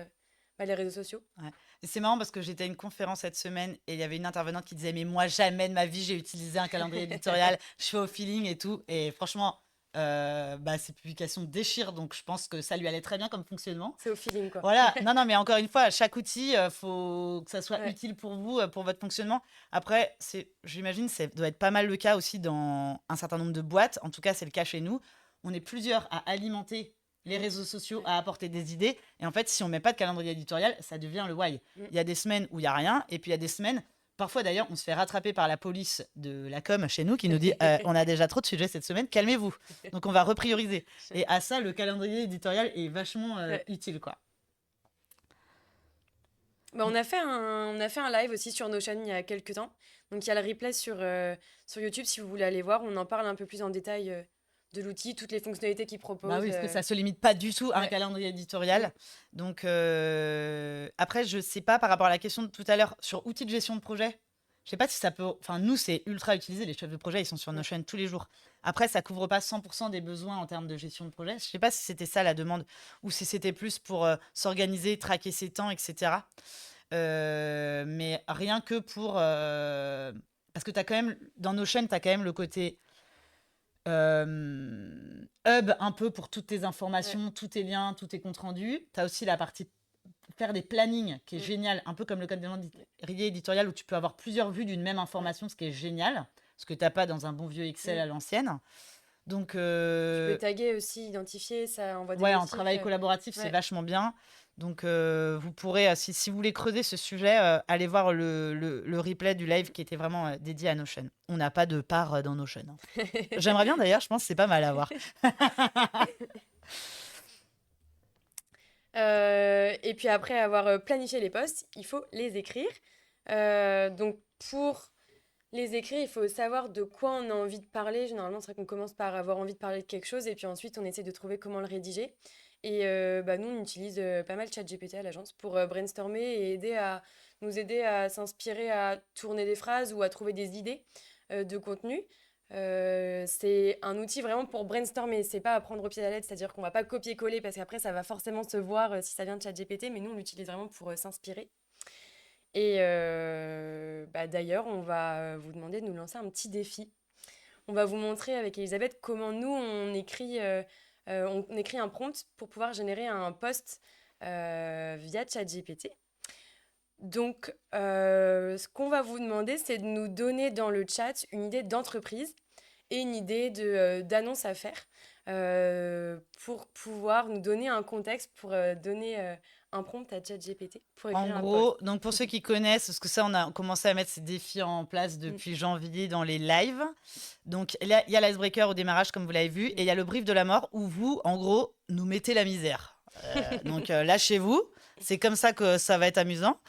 les réseaux sociaux. Ouais. Et c'est marrant parce que j'étais à une conférence cette semaine et il y avait une intervenante qui disait mais moi jamais de ma vie j'ai utilisé un calendrier éditorial, je fais au feeling et tout. Et franchement, ces publications déchirent, donc je pense que ça lui allait très bien comme fonctionnement. C'est au feeling quoi. Voilà, non, non, mais encore une fois, chaque outil, faut que ça soit Ouais. utile pour vous, pour votre fonctionnement. Après, j'imagine, ça doit être pas mal le cas aussi dans un certain nombre de boîtes. En tout cas, c'est le cas chez nous. On est plusieurs à alimenter les réseaux sociaux, à apporter des idées. Et en fait, si on met pas de calendrier éditorial, ça devient le why. Mm. Il y a des semaines où il y a rien, et puis il y a des semaines. Parfois d'ailleurs, on se fait rattraper par la police de la com chez nous qui nous dit on a déjà trop de sujets cette semaine, calmez-vous. Donc on va reprioriser. Et à ça, le calendrier éditorial est vachement utile, quoi. On a fait un live aussi sur Notion il y a quelques temps. Donc il y a le replay sur YouTube si vous voulez aller voir. On en parle un peu plus en détail de l'outil, toutes les fonctionnalités qu'il propose. Bah oui, parce que ça se limite pas du tout à un Ouais. calendrier éditorial. Donc, après, je sais pas, par rapport à la question de tout à l'heure, sur outils de gestion de projet, je sais pas si ça peut... Enfin, nous, c'est ultra utilisé. Les chefs de projet, ils sont sur Ouais. Notion tous les jours. Après, ça couvre pas 100% des besoins en termes de gestion de projet. Je sais pas si c'était ça la demande ou si c'était plus pour s'organiser, traquer ses temps, etc. Mais rien que pour... Parce que t'as quand même, dans Notion, tu as quand même le côté hub un peu pour toutes tes Ouais. informations, tous tes liens, tous tes comptes rendus. Tu as aussi la partie faire des plannings qui est génial, un peu comme le calendrier éditorial où tu peux avoir plusieurs vues d'une même information, ce qui est génial, ce que tu n'as pas dans un bon vieux Excel à l'ancienne. Donc, Tu peux taguer aussi, identifier, ça envoie des ouais, en notifs. travail collaboratif, c'est Ouais. vachement bien. Donc, vous pourrez, si vous voulez creuser ce sujet, aller voir le replay du live qui était vraiment dédié à Notion. On n'a pas de part dans Notion. Hein. J'aimerais bien d'ailleurs, je pense que c'est pas mal à voir. Et puis après avoir planifié les posts, il faut les écrire. Donc pour les écrire, il faut savoir de quoi on a envie de parler. Généralement, c'est vrai qu'on commence par avoir envie de parler de quelque chose et puis ensuite on essaie de trouver comment le rédiger. Et nous, on utilise pas mal ChatGPT à l'agence pour brainstormer et nous aider à s'inspirer, à tourner des phrases ou à trouver des idées de contenu. C'est un outil vraiment pour brainstormer, c'est pas à prendre au pied de la lettre, c'est-à-dire qu'on va pas copier-coller parce qu'après ça va forcément se voir si ça vient de ChatGPT, mais nous on l'utilise vraiment pour s'inspirer. Et d'ailleurs, on va vous demander de nous lancer un petit défi. On va vous montrer avec Elisabeth comment nous on écrit un prompt pour pouvoir générer un post via ChatGPT. Donc, ce qu'on va vous demander, c'est de nous donner dans le chat une idée d'entreprise et une idée d'annonce à faire pour pouvoir nous donner un contexte, pour donner un prompt à ChatGPT pour En écrire un gros, post. donc pour ceux qui connaissent, parce que ça, on a commencé à mettre ces défis en place depuis janvier dans les lives. Donc, il y a l'icebreaker au démarrage, comme vous l'avez vu, et il y a le brief de la mort où vous, en gros, nous mettez la misère. Donc, lâchez-vous. C'est comme ça que ça va être amusant.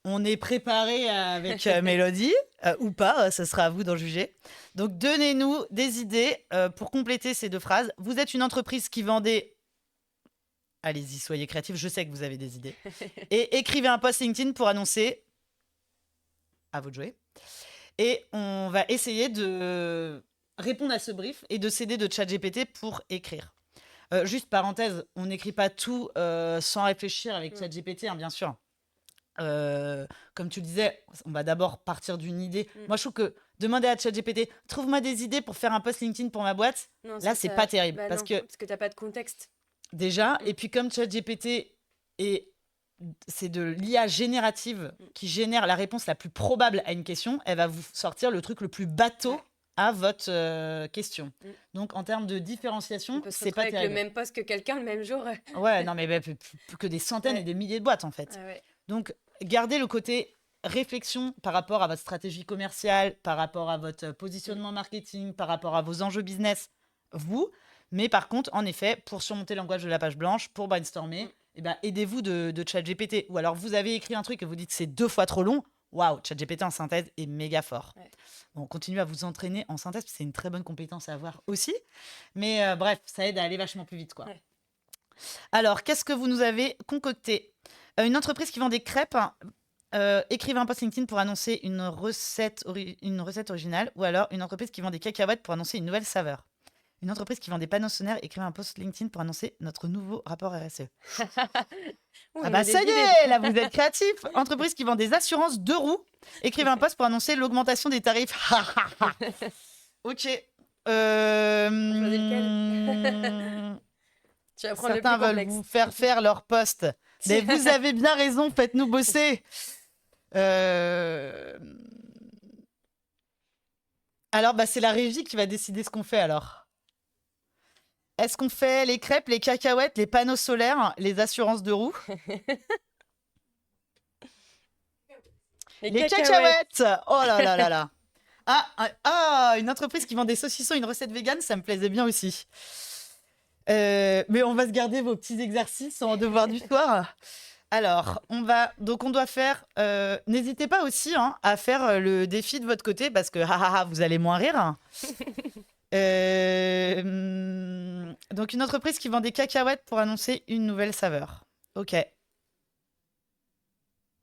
On est préparé avec Mélodie, ou pas, ce sera à vous d'en juger. Donc, donnez-nous des idées pour compléter ces deux phrases. Vous êtes une entreprise qui vendait... Allez-y, soyez créatifs, je sais que vous avez des idées. Et écrivez un post LinkedIn pour annoncer... À vous de jouer. Et on va essayer de répondre à ce brief et de s'aider de ChatGPT pour écrire. Juste parenthèse, on n'écrit pas tout sans réfléchir avec ChatGPT, hein, bien sûr. Comme tu le disais, on va d'abord partir d'une idée. Moi, je trouve que demander à ChatGPT, trouve-moi des idées pour faire un post LinkedIn pour ma boîte, Non, là, c'est pas terrible. Bah parce non, que parce que t'as pas de contexte. déjà, et puis comme ChatGPT c'est de l'IA générative qui génère la réponse la plus probable à une question, elle va vous sortir le truc le plus bateau à votre question. Donc, en termes de différenciation, c'est pas avec terrible. le même post que quelqu'un le même jour. Ouais, non, mais plus que des centaines et des milliers de boîtes, en fait. Ouais. Donc, gardez le côté réflexion par rapport à votre stratégie commerciale, par rapport à votre positionnement marketing, par rapport à vos enjeux business, vous. Mais par contre, en effet, pour surmonter l'angoisse de la page blanche, pour brainstormer, aidez-vous de ChatGPT. Ou alors, vous avez écrit un truc et vous dites que c'est 2 fois trop long. Waouh, ChatGPT en synthèse est méga fort. Ouais. Bon, continuez à vous entraîner en synthèse, c'est une très bonne compétence à avoir aussi. Mais bref, ça aide à aller vachement plus vite, quoi. Ouais. Alors, qu'est-ce que vous nous avez concocté ? Une entreprise qui vend des crêpes, écrivez un post LinkedIn pour annoncer une recette originale, ou alors une entreprise qui vend des cacahuètes pour annoncer une nouvelle saveur. Une entreprise qui vend des panneaux solaires, écrivez un post LinkedIn pour annoncer notre nouveau rapport RSE. Ah bah ça y est, là vous êtes créatif. Entreprise qui vend des assurances 2 roues, écrivez un post pour annoncer l'augmentation des tarifs. Ok. Tu vas prendre Certains le plus veulent complexe. vous faire leur poste. Mais vous avez bien raison, faites-nous bosser. Alors, c'est la régie qui va décider ce qu'on fait alors. Est-ce qu'on fait les crêpes, les cacahuètes, les panneaux solaires, les assurances de roues? Les cacahuètes. Oh là là là là. Une entreprise qui vend des saucissons, une recette végane, ça me plaisait bien aussi. Mais on va se garder vos petits exercices en devoir du soir. Alors, on doit faire... N'hésitez pas aussi à faire le défi de votre côté parce que vous allez moins rire. Donc, une entreprise qui vend des cacahuètes pour annoncer une nouvelle saveur. Ok.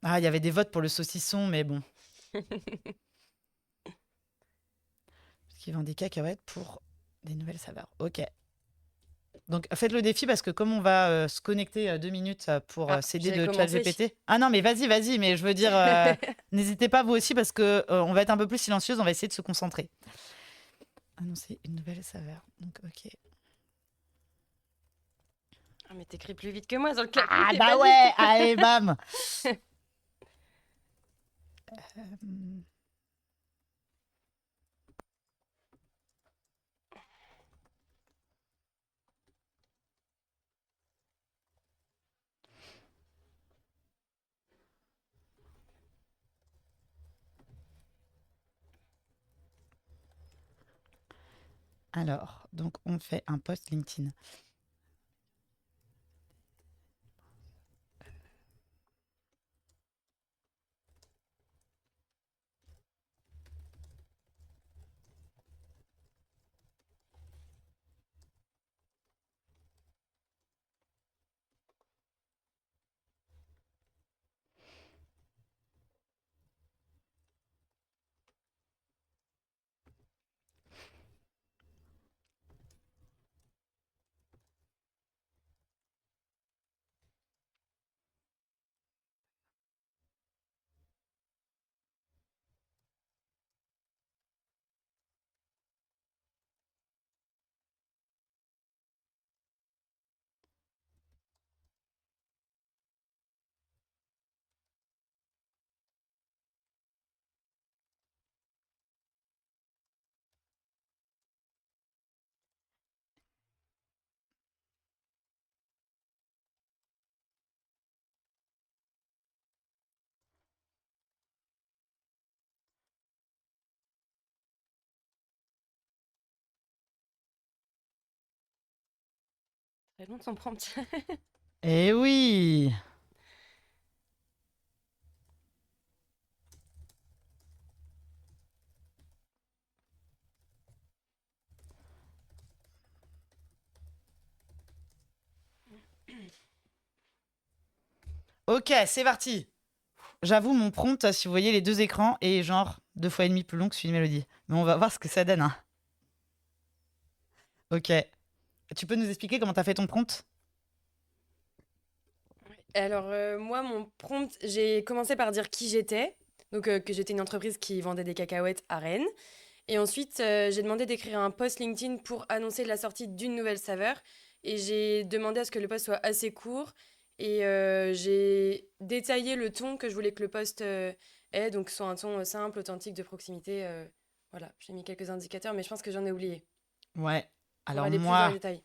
Ah, il y avait des votes pour le saucisson, mais bon. Qui vend des cacahuètes pour des nouvelles saveurs. Ok. Donc, faites le défi parce que comme on va se connecter 2 minutes pour Ah, s'aider j'avais de commencé. ChatGPT. Ah non, mais vas-y, mais je veux dire, n'hésitez pas vous aussi parce que on va être un peu plus silencieuse, on va essayer de se concentrer. Annoncer une nouvelle saveur. Donc, ok. Ah, mais t'écris plus vite que moi sur le clavier, Ah c'est bah pas ouais, juste. allez, bam. Alors, donc on fait un post LinkedIn. Très long son prompt. Eh oui. Ok, c'est parti. J'avoue, mon prompt, si vous voyez les deux écrans, est genre 2 fois et demi plus long que celui de Mélodie. Mais on va voir ce que ça donne. Hein. Ok. Tu peux nous expliquer comment t'as fait ton prompt? Alors, moi, mon prompt, j'ai commencé par dire qui j'étais. Donc, que j'étais une entreprise qui vendait des cacahuètes à Rennes. Et ensuite, j'ai demandé d'écrire un post LinkedIn pour annoncer la sortie d'une nouvelle saveur. Et j'ai demandé à ce que le post soit assez court. Et j'ai détaillé le ton que je voulais que le post ait. Donc, soit un ton simple, authentique, de proximité. Voilà, j'ai mis quelques indicateurs, mais je pense que j'en ai oublié. Ouais. Pour Alors aller plus dans les moi, détails.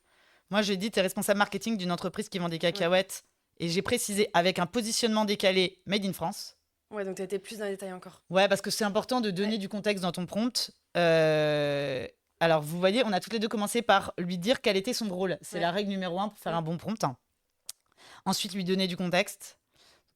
moi j'ai dit t'es responsable marketing d'une entreprise qui vend des Ouais. cacahuètes. Et j'ai précisé avec un positionnement décalé made in France. Ouais, donc tu été plus dans les détails encore. Ouais, parce que c'est important de donner Ouais. du contexte dans ton prompt. Alors, vous voyez, on a toutes les deux commencé par lui dire quel était son rôle. C'est Ouais. la règle numéro 1 pour faire un bon prompt. Ensuite, lui donner du contexte.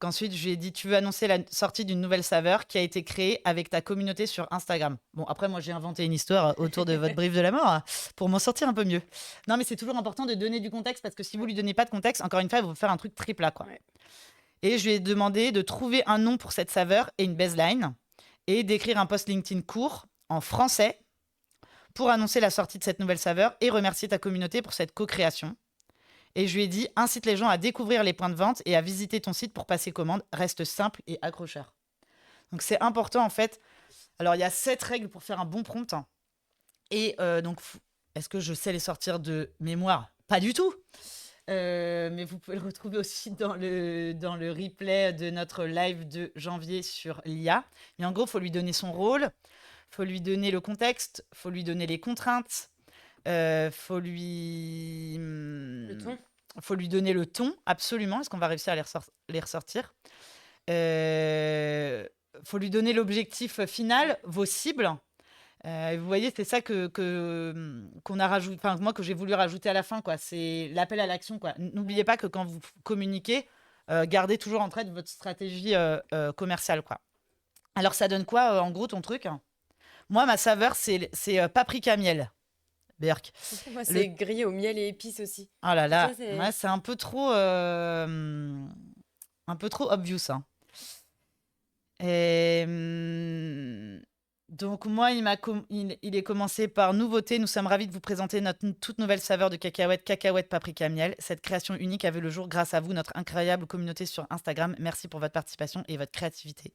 Ensuite, je lui ai dit, tu veux annoncer la sortie d'une nouvelle saveur qui a été créée avec ta communauté sur Instagram. Bon, après, moi, j'ai inventé une histoire autour de votre brief de la mort pour m'en sortir un peu mieux. Non, mais c'est toujours important de donner du contexte parce que si vous lui donnez pas de contexte, encore une fois, il va vous faire un truc très plat, quoi. Ouais. Et je lui ai demandé de trouver un nom pour cette saveur et une baseline et d'écrire un post LinkedIn court en français pour annoncer la sortie de cette nouvelle saveur et remercier ta communauté pour cette co-création. Et je lui ai dit, incite les gens à découvrir les points de vente et à visiter ton site pour passer commande. Reste simple et accrocheur. Donc c'est important en fait. Alors il y a 7 règles pour faire un bon prompt. Et donc, est-ce que je sais les sortir de mémoire? Pas du tout. Mais vous pouvez le retrouver aussi dans le replay de notre live de janvier sur l'IA. Mais en gros, il faut lui donner son rôle, il faut lui donner le contexte, il faut lui donner les contraintes, faut lui... Le ton. faut lui donner le ton, absolument. Est-ce qu'on va réussir à les ressortir? Faut lui donner l'objectif final, vos cibles. Vous voyez, c'est ça qu'on a rajouté, enfin moi que j'ai voulu rajouter à la fin, quoi. C'est l'appel à l'action, quoi. N'oubliez pas que quand vous communiquez, gardez toujours en tête votre stratégie commerciale, quoi. Alors ça donne quoi, en gros, ton truc? Moi, ma saveur, c'est paprika miel. Berk. Moi, Le... c'est grillé au miel et épices aussi. Oh là là, Ça, c'est... ouais, c'est un peu trop obvious, hein. Et, donc moi, il est commencé par nouveauté. Nous sommes ravis de vous présenter notre toute nouvelle saveur de cacahuète paprika miel. Cette création unique a vu le jour grâce à vous, notre incroyable communauté sur Instagram. Merci pour votre participation et votre créativité.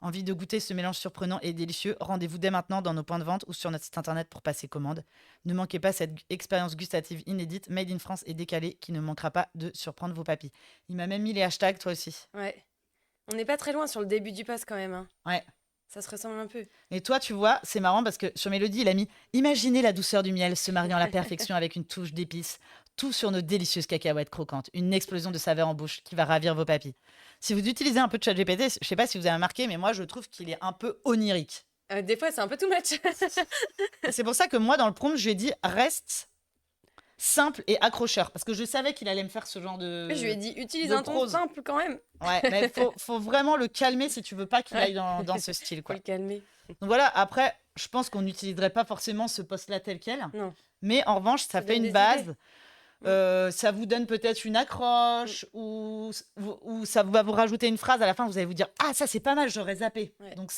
Envie de goûter ce mélange surprenant et délicieux? Rendez-vous dès maintenant dans nos points de vente ou sur notre site internet pour passer commande. Ne manquez pas cette expérience gustative inédite, made in France et décalée, qui ne manquera pas de surprendre vos papilles. Il m'a même mis les hashtags, toi aussi. Ouais. On n'est pas très loin sur le début du post quand même, hein. Ouais. Ça se ressemble un peu. Et toi, tu vois, c'est marrant parce que sur Mélodie, il a mis imaginez la douceur du miel se mariant à la perfection avec une touche d'épices, tout sur nos délicieuses cacahuètes croquantes, une explosion de saveur en bouche qui va ravir vos papilles. Si vous utilisez un peu de ChatGPT, je sais pas si vous avez remarqué, mais moi, je trouve qu'il est un peu onirique. Des fois, c'est un peu too much. Et c'est pour ça que moi, dans le prompt, je lui ai dit reste simple et accrocheur parce que je savais qu'il allait me faire ce genre de. Je lui ai dit, utilise de un ton prose. simple quand même. Ouais, mais faut vraiment le calmer si tu veux pas qu'il aille dans ce style, Faut quoi. le calmer. Donc voilà, après, je pense qu'on n'utiliserait pas forcément ce post-là tel quel. Non. Mais en revanche, ça Ça fait donne une des base. idées. Ça vous donne peut-être une accroche ou ça va vous rajouter une phrase à la fin. Vous allez vous dire ah, ça c'est pas mal, j'aurais zappé. Ouais. Donc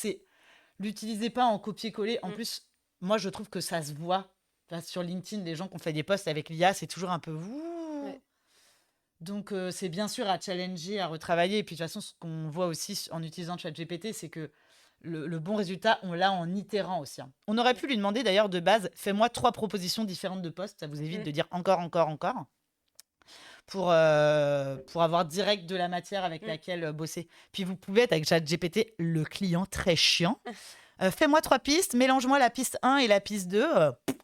l'utilisez pas en copier-coller. En Mm. plus, moi je trouve que ça se voit. Enfin, sur LinkedIn, les gens qui ont fait des posts avec l'IA, c'est toujours un peu ouh. Ouais. Donc c'est bien sûr à challenger, à retravailler. Et puis de toute façon, ce qu'on voit aussi en utilisant ChatGPT, c'est que le bon résultat, on l'a en itérant aussi, hein. On aurait pu lui demander d'ailleurs de base, fais-moi 3 propositions différentes de postes. Ça vous évite de dire encore, pour avoir direct de la matière avec laquelle bosser. Puis vous pouvez être avec ChatGPT, le client très chiant. Fais-moi 3 pistes, mélange-moi la piste 1 et la piste 2.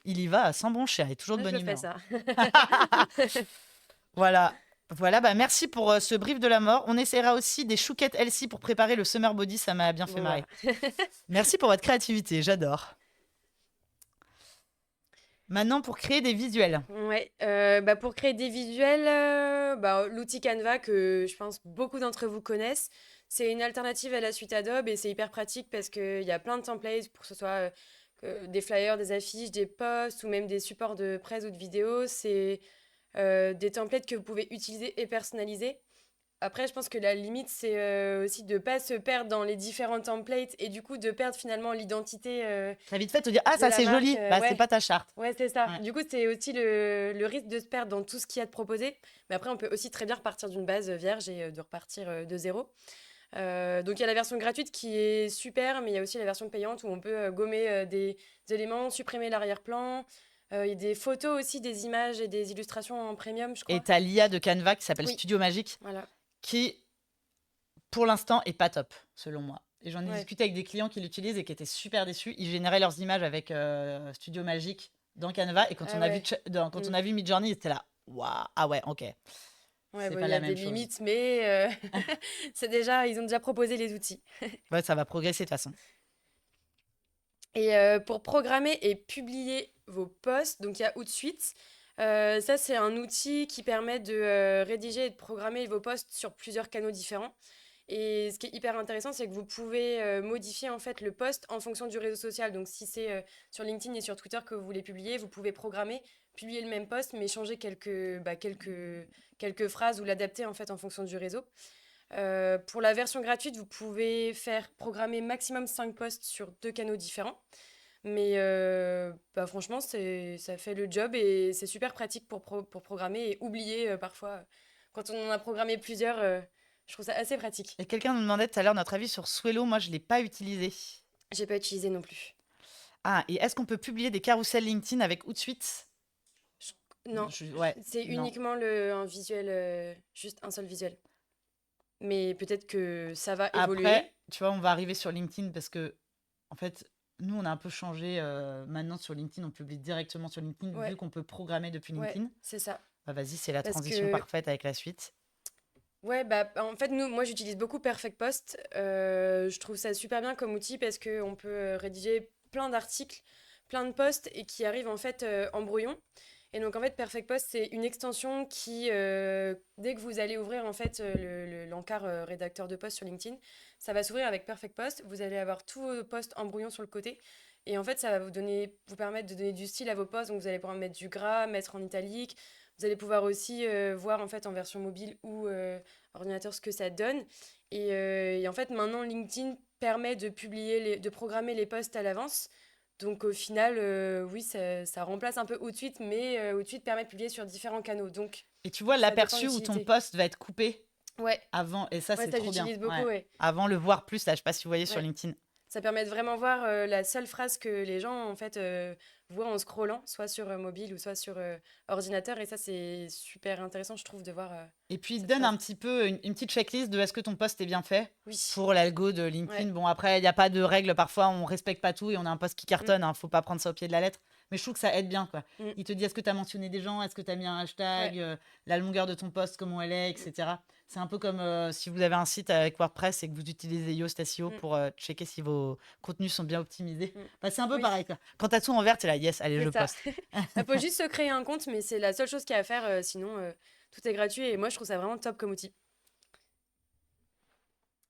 Il y va sans bon cher, il est toujours de Je bonne le fais humeur. ça. Voilà. Voilà, bah merci pour ce brief de la mort. On essaiera aussi des chouquettes Elsie pour préparer le summer body, ça m'a bien fait Bon, marrer. voilà. Merci pour votre créativité, j'adore. Maintenant, pour créer des visuels. Ouais, pour créer des visuels, l'outil Canva que je pense beaucoup d'entre vous connaissent, c'est une alternative à la suite Adobe et c'est hyper pratique parce qu'il y a plein de templates pour que ce soit des flyers, des affiches, des posts ou même des supports de presse ou de vidéos. C'est des templates que vous pouvez utiliser et personnaliser. Après, je pense que la limite, c'est aussi de ne pas se perdre dans les différents templates et du coup de perdre finalement l'identité T'as vite fait te dire ah, de ça la c'est joli. marque. Bah, c'est Ouais. pas ta charte. Ouais, c'est ça. Ouais. Du coup, c'est aussi le risque de se perdre dans tout ce qu'il y a de proposé. Mais après, on peut aussi très bien repartir d'une base vierge et de repartir de zéro. Donc, il y a la version gratuite qui est super, mais il y a aussi la version payante où on peut gommer des éléments, supprimer l'arrière-plan. Il y a des photos aussi, des images et des illustrations en premium, je Et crois. t'as l'IA de Canva qui s'appelle Oui. Studio Magique, Voilà. qui, pour l'instant, est pas top, selon moi. Et j'en ai Ouais. discuté avec des clients qui l'utilisent et qui étaient super déçus. Ils généraient leurs images avec Studio Magique dans Canva. Et quand Ah on a ouais. quand on a vu Midjourney, ils étaient là. Waouh, ah ouais, ok. Ouais, C'est bon, pas il y la a des même chose. limites, mais ils ont déjà proposé les outils. Ouais, ça va progresser de toute façon. Et pour programmer et publier vos posts, donc il y a Outsuite. Ça, c'est un outil qui permet de rédiger et de programmer vos posts sur plusieurs canaux différents. Et ce qui est hyper intéressant, c'est que vous pouvez modifier en fait le post en fonction du réseau social. Donc si c'est sur LinkedIn et sur Twitter que vous voulez publier, vous pouvez programmer, publier le même post, mais changer quelques phrases ou l'adapter en fait en fonction du réseau. Pour la version gratuite, vous pouvez faire programmer maximum 5 posts sur 2 canaux différents. Mais franchement, ça fait le job et c'est super pratique pour programmer et oublier parfois. Quand on en a programmé plusieurs, je trouve ça assez pratique. Et quelqu'un nous demandait tout à l'heure notre avis sur Swello. Moi, je l'ai pas utilisé. J'ai pas utilisé non plus. Ah, et est-ce qu'on peut publier des carousels LinkedIn avec Outsuite? Non, Ouais, c'est non. uniquement un visuel, juste un seul visuel. Mais peut-être que ça va évoluer. Après, tu vois, on va arriver sur LinkedIn parce que, en fait, nous, on a un peu changé. Maintenant, sur LinkedIn, on publie directement sur LinkedIn Ouais. vu qu'on peut programmer depuis Ouais, LinkedIn. c'est ça. Bah, vas-y, c'est la Parce transition que- parfaite avec la suite. Ouais, en fait, moi, j'utilise beaucoup Perfect Post. Je trouve ça super bien comme outil parce qu'on peut rédiger plein d'articles, plein de posts et qui arrivent en fait en brouillon. Et donc, en fait, Perfect Post, c'est une extension qui, dès que vous allez ouvrir en fait l'encart rédacteur de post sur LinkedIn, ça va s'ouvrir avec Perfect Post. Vous allez avoir tous vos posts en brouillon sur le côté. Et en fait, ça va vous permettre de donner du style à vos posts. Donc, vous allez pouvoir mettre du gras, mettre en italique. Vous allez pouvoir aussi voir en fait en version mobile ou ordinateur ce que ça donne. Et en fait, maintenant, LinkedIn permet de de programmer les posts à l'avance. Donc au final, oui, ça remplace un peu Outsuite, mais Outsuite permet de publier sur différents canaux. Donc Et tu vois ça dépend de l'aperçu où ton l'utilité. post va être coupé Ouais, avant, et ça, ouais, c'est ça trop bien. j'utilise beaucoup, Ouais. ouais. Avant le voir plus, là, je sais pas si vous voyez sur Ouais. LinkedIn. Ça permet de vraiment voir la seule phrase que les gens en fait voient en scrollant, soit sur mobile ou soit sur ordinateur. Et ça, c'est super intéressant, je trouve, de voir Et puis, il te cette donne un phrase. petit peu une petite checklist de est-ce que ton post est bien fait Oui, pour l'algo de LinkedIn. ouais. Bon, après, il n'y a pas de règle. Parfois, on respecte pas tout et on a un post qui Mm, cartonne. Faut pas prendre ça au pied de la lettre. Mais je trouve que ça aide bien, quoi. mm, Il te dit est-ce que tu as mentionné des gens, est-ce que tu as mis un hashtag, ouais. la longueur de ton post, comment elle est, Mm, etc. C'est un peu comme si vous avez un site avec WordPress et que vous utilisez Yoast SEO mm, pour checker si vos contenus sont bien optimisés. mm. Bah, c'est un peu Oui, pareil, quoi. Quand tu as tout en vert, tu es là, yes, allez, c'est je ça. poste. Il faut juste se créer un compte, mais c'est la seule chose qu'il y a à faire. Sinon, tout est gratuit. Et moi, je trouve ça vraiment top comme outil.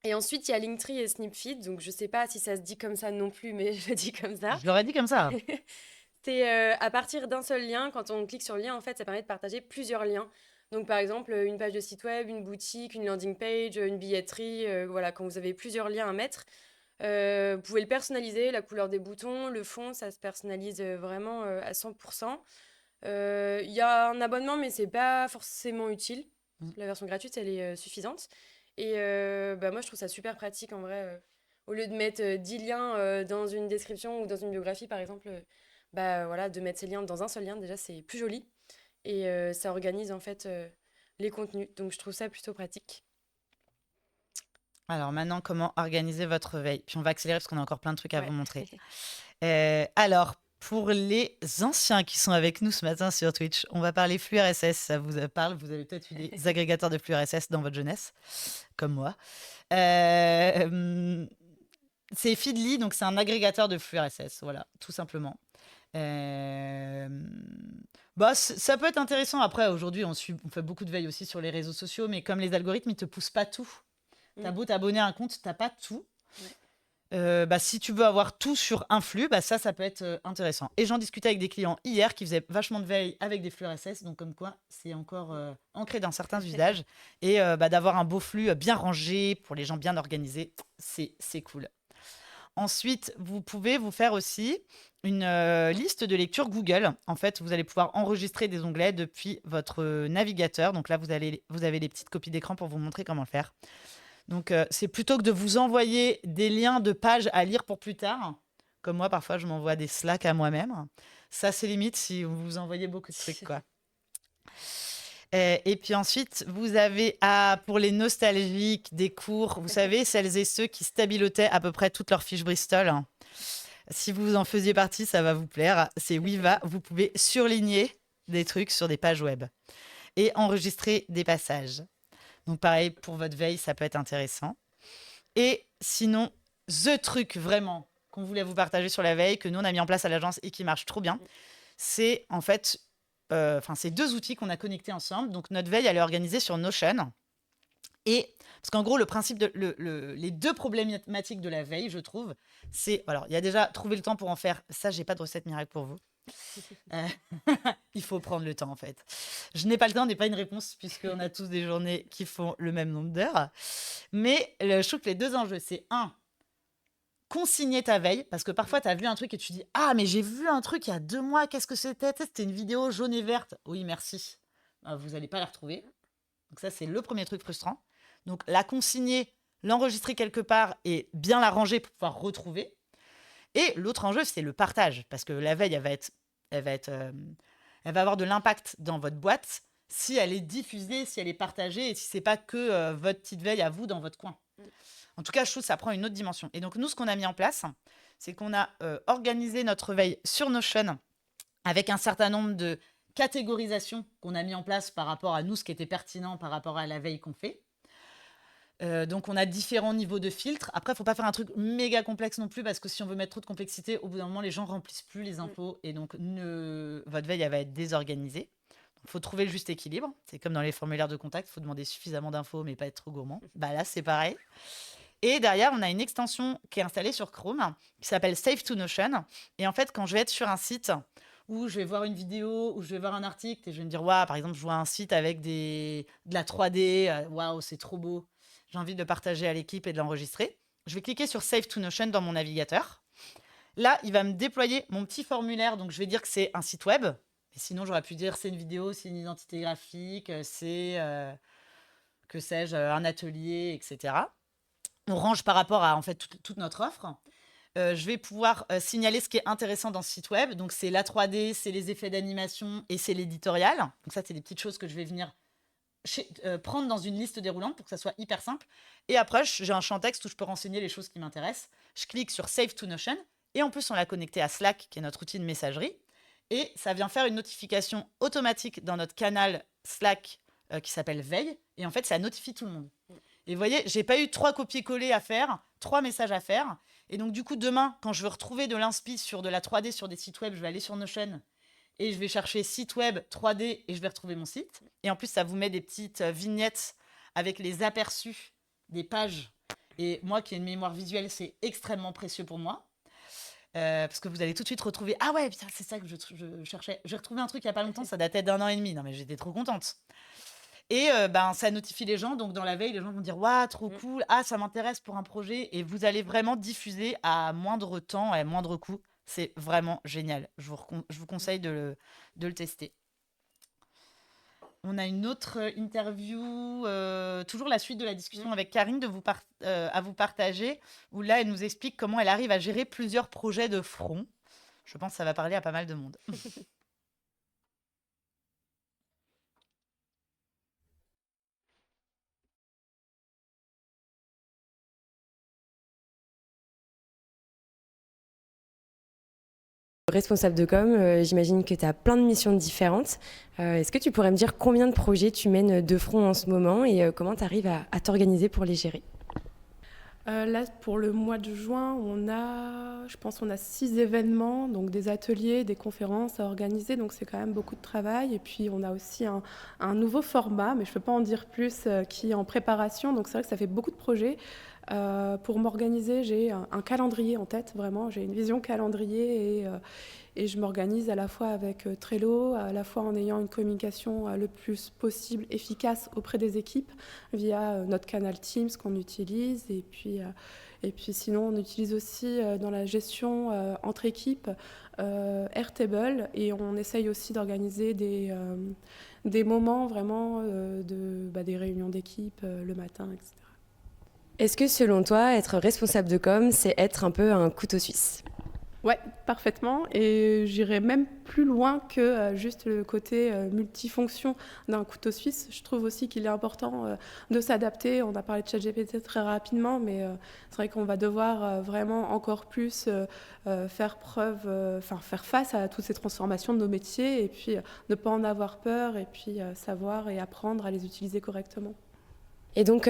Et ensuite, il y a Linktree et Snipfeed. Donc, je sais pas si ça se dit comme ça non plus, mais je le dis comme ça. Je l'aurais dit comme ça. C'est à partir d'un seul lien. Quand on clique sur le lien, en fait, ça permet de partager plusieurs liens. Donc, par exemple, une page de site web, une boutique, une landing page, une billetterie. Voilà, quand vous avez plusieurs liens à mettre, vous pouvez le personnaliser, la couleur des boutons, le fond, ça se personnalise vraiment à 100%. Il y a un abonnement, mais c'est pas forcément utile. Mm. La version gratuite, elle est suffisante. Et bah, moi, je trouve ça super pratique en vrai. Au lieu de mettre 10 liens dans une description ou dans une biographie, par exemple, bah voilà, de mettre ces liens dans un seul lien, déjà, c'est plus joli. Et ça organise en fait les contenus. Donc, je trouve ça plutôt pratique. Alors maintenant, comment organiser votre veille? Puis on va accélérer parce qu'on a encore plein de trucs à vous Ouais. montrer. Alors, pour les anciens qui sont avec nous ce matin sur Twitch, on va parler flux RSS. Ça vous parle? Vous avez peut-être eu des agrégateurs de flux RSS dans votre jeunesse, comme moi. C'est Feedly, donc c'est un agrégateur de flux RSS, voilà, tout simplement. Euh, Bah, ça peut être intéressant. Après, aujourd'hui, on fait beaucoup de veille aussi sur les réseaux sociaux, mais comme les algorithmes, ils te poussent pas tout. T'as Mm. beau t'abonner à un compte, t'as pas tout. Ouais. Bah, si tu veux avoir tout sur un flux, bah, ça peut être intéressant. Et j'en discutais avec des clients hier qui faisaient vachement de veille avec des flux RSS, donc comme quoi c'est encore ancré dans certains usages. Et bah, d'avoir un beau flux bien rangé pour les gens bien organisés, c'est cool. Ensuite, vous pouvez vous faire aussi une liste de lecture Google. En fait, vous allez pouvoir enregistrer des onglets depuis votre navigateur. Donc là, vous avez les petites copies d'écran pour vous montrer comment le faire. Donc, c'est plutôt que de vous envoyer des liens de pages à lire pour plus tard. Comme moi, parfois, je m'envoie des Slack à moi-même. Ça, c'est limite si vous vous envoyez beaucoup de trucs, quoi. Et puis ensuite, vous avez, pour les nostalgiques des cours, vous savez, celles et ceux qui stabilotaient à peu près toutes leurs fiches Bristol. Si vous en faisiez partie, ça va vous plaire. C'est Wiva. Vous pouvez surligner des trucs sur des pages web et enregistrer des passages. Donc pareil, pour votre veille, ça peut être intéressant. Et sinon, the truc vraiment qu'on voulait vous partager sur la veille, que nous, on a mis en place à l'agence et qui marche trop bien, c'est en fait, c'est 2 outils qu'on a connectés ensemble. Donc notre veille, elle est organisée sur Notion. Et parce qu'en gros, le principe les 2 problématiques de la veille, je trouve, c'est, alors, il y a déjà trouver le temps pour en faire. Ça, j'ai pas de recette miracle pour vous. Euh, il faut prendre le temps, en fait. Je n'ai pas le temps n'est pas une réponse, puisqu'on a tous des journées qui font le même nombre d'heures. Mais je trouve que les 2 enjeux, c'est consigner ta veille, parce que parfois, tu as vu un truc et tu dis « Ah, mais j'ai vu un truc il y a 2 mois, qu'est-ce que c'était? C'était une vidéo jaune et verte. » Oui, merci. Vous n'allez pas la retrouver. Donc ça, c'est le premier truc frustrant. Donc la consigner, l'enregistrer quelque part et bien la ranger pour pouvoir retrouver. Et l'autre enjeu, c'est le partage, parce que la veille, elle va avoir de l'impact dans votre boîte si elle est diffusée, si elle est partagée et si c'est pas que votre petite veille à vous dans votre coin. En tout cas, je trouve que ça prend une autre dimension. Et donc, nous, ce qu'on a mis en place, c'est qu'on a organisé notre veille sur Notion avec un certain nombre de catégorisations qu'on a mis en place par rapport à nous, ce qui était pertinent par rapport à la veille qu'on fait. Donc, on a différents niveaux de filtres. Après, il ne faut pas faire un truc méga complexe non plus, parce que si on veut mettre trop de complexité, au bout d'un moment, les gens ne remplissent plus les infos. Et donc, votre veille, elle va être désorganisée. Il faut trouver le juste équilibre. C'est comme dans les formulaires de contact, il faut demander suffisamment d'infos, mais pas être trop gourmand. Bah là, c'est pareil. Et derrière, on a une extension qui est installée sur Chrome qui s'appelle Save to Notion. Et en fait, quand je vais être sur un site où je vais voir une vidéo, où je vais voir un article et je vais me dire, waouh, par exemple, je vois un site avec de la 3D, waouh, c'est trop beau. J'ai envie de le partager à l'équipe et de l'enregistrer. Je vais cliquer sur Save to Notion dans mon navigateur. Là, il va me déployer mon petit formulaire. Donc, je vais dire que c'est un site web. Et sinon, j'aurais pu dire c'est une vidéo, c'est une identité graphique, c'est, que sais-je, un atelier, etc. On range par rapport à en fait toute notre offre. Je vais pouvoir signaler ce qui est intéressant dans ce site web. Donc, c'est la 3D, c'est les effets d'animation et c'est l'éditorial. Donc, ça, c'est des petites choses que je vais venir prendre dans une liste déroulante pour que ça soit hyper simple. Et après, j'ai un champ texte où je peux renseigner les choses qui m'intéressent. Je clique sur Save to Notion. Et en plus, on l'a connecté à Slack, qui est notre outil de messagerie. Et ça vient faire une notification automatique dans notre canal Slack qui s'appelle Veille. Et en fait, ça notifie tout le monde. Et vous voyez, j'ai pas eu 3 copier-coller à faire, 3 messages à faire. Et donc, du coup, demain, quand je veux retrouver de l'inspi sur de la 3D sur des sites web, je vais aller sur Notion et je vais chercher site web 3D et je vais retrouver mon site. Et en plus, ça vous met des petites vignettes avec les aperçus des pages. Et moi, qui ai une mémoire visuelle, c'est extrêmement précieux pour moi. Parce que vous allez tout de suite retrouver. Ah ouais, putain, c'est ça que je cherchais. J'ai retrouvé un truc il n'y a pas longtemps, ça datait d'1 an et demi. Non, mais j'étais trop contente. Et ça notifie les gens. Donc, dans la veille, les gens vont dire waouh, trop cool. Ah, ça m'intéresse pour un projet. Et vous allez vraiment diffuser à moindre temps et à moindre coût. C'est vraiment génial. Je vous conseille de le tester. On a une autre interview, toujours la suite de la discussion avec Karine à vous partager, où là, elle nous explique comment elle arrive à gérer plusieurs projets de front. Je pense que ça va parler à pas mal de monde. Responsable de com, j'imagine que tu as plein de missions différentes. Est-ce que tu pourrais me dire combien de projets tu mènes de front en ce moment et comment tu arrives à t'organiser pour les gérer? Là, pour le mois de juin, je pense qu'on a 6 événements, donc des ateliers, des conférences à organiser, donc c'est quand même beaucoup de travail. Et puis on a aussi un nouveau format, mais je ne peux pas en dire plus, qui est en préparation, donc c'est vrai que ça fait beaucoup de projets. Pour m'organiser, j'ai un calendrier en tête, vraiment, j'ai une vision calendrier et je m'organise à la fois avec Trello, à la fois en ayant une communication le plus possible efficace auprès des équipes via notre canal Teams qu'on utilise. Et puis sinon, on utilise aussi dans la gestion entre équipes Airtable et on essaye aussi d'organiser des moments vraiment des réunions d'équipe le matin, etc. Est-ce que selon toi, être responsable de com, c'est être un peu un couteau suisse? Ouais, parfaitement. Et j'irais même plus loin que juste le côté multifonction d'un couteau suisse. Je trouve aussi qu'il est important de s'adapter. On a parlé de ChatGPT très rapidement, mais c'est vrai qu'on va devoir vraiment encore plus faire face à toutes ces transformations de nos métiers et puis ne pas en avoir peur et puis savoir et apprendre à les utiliser correctement. Et donc,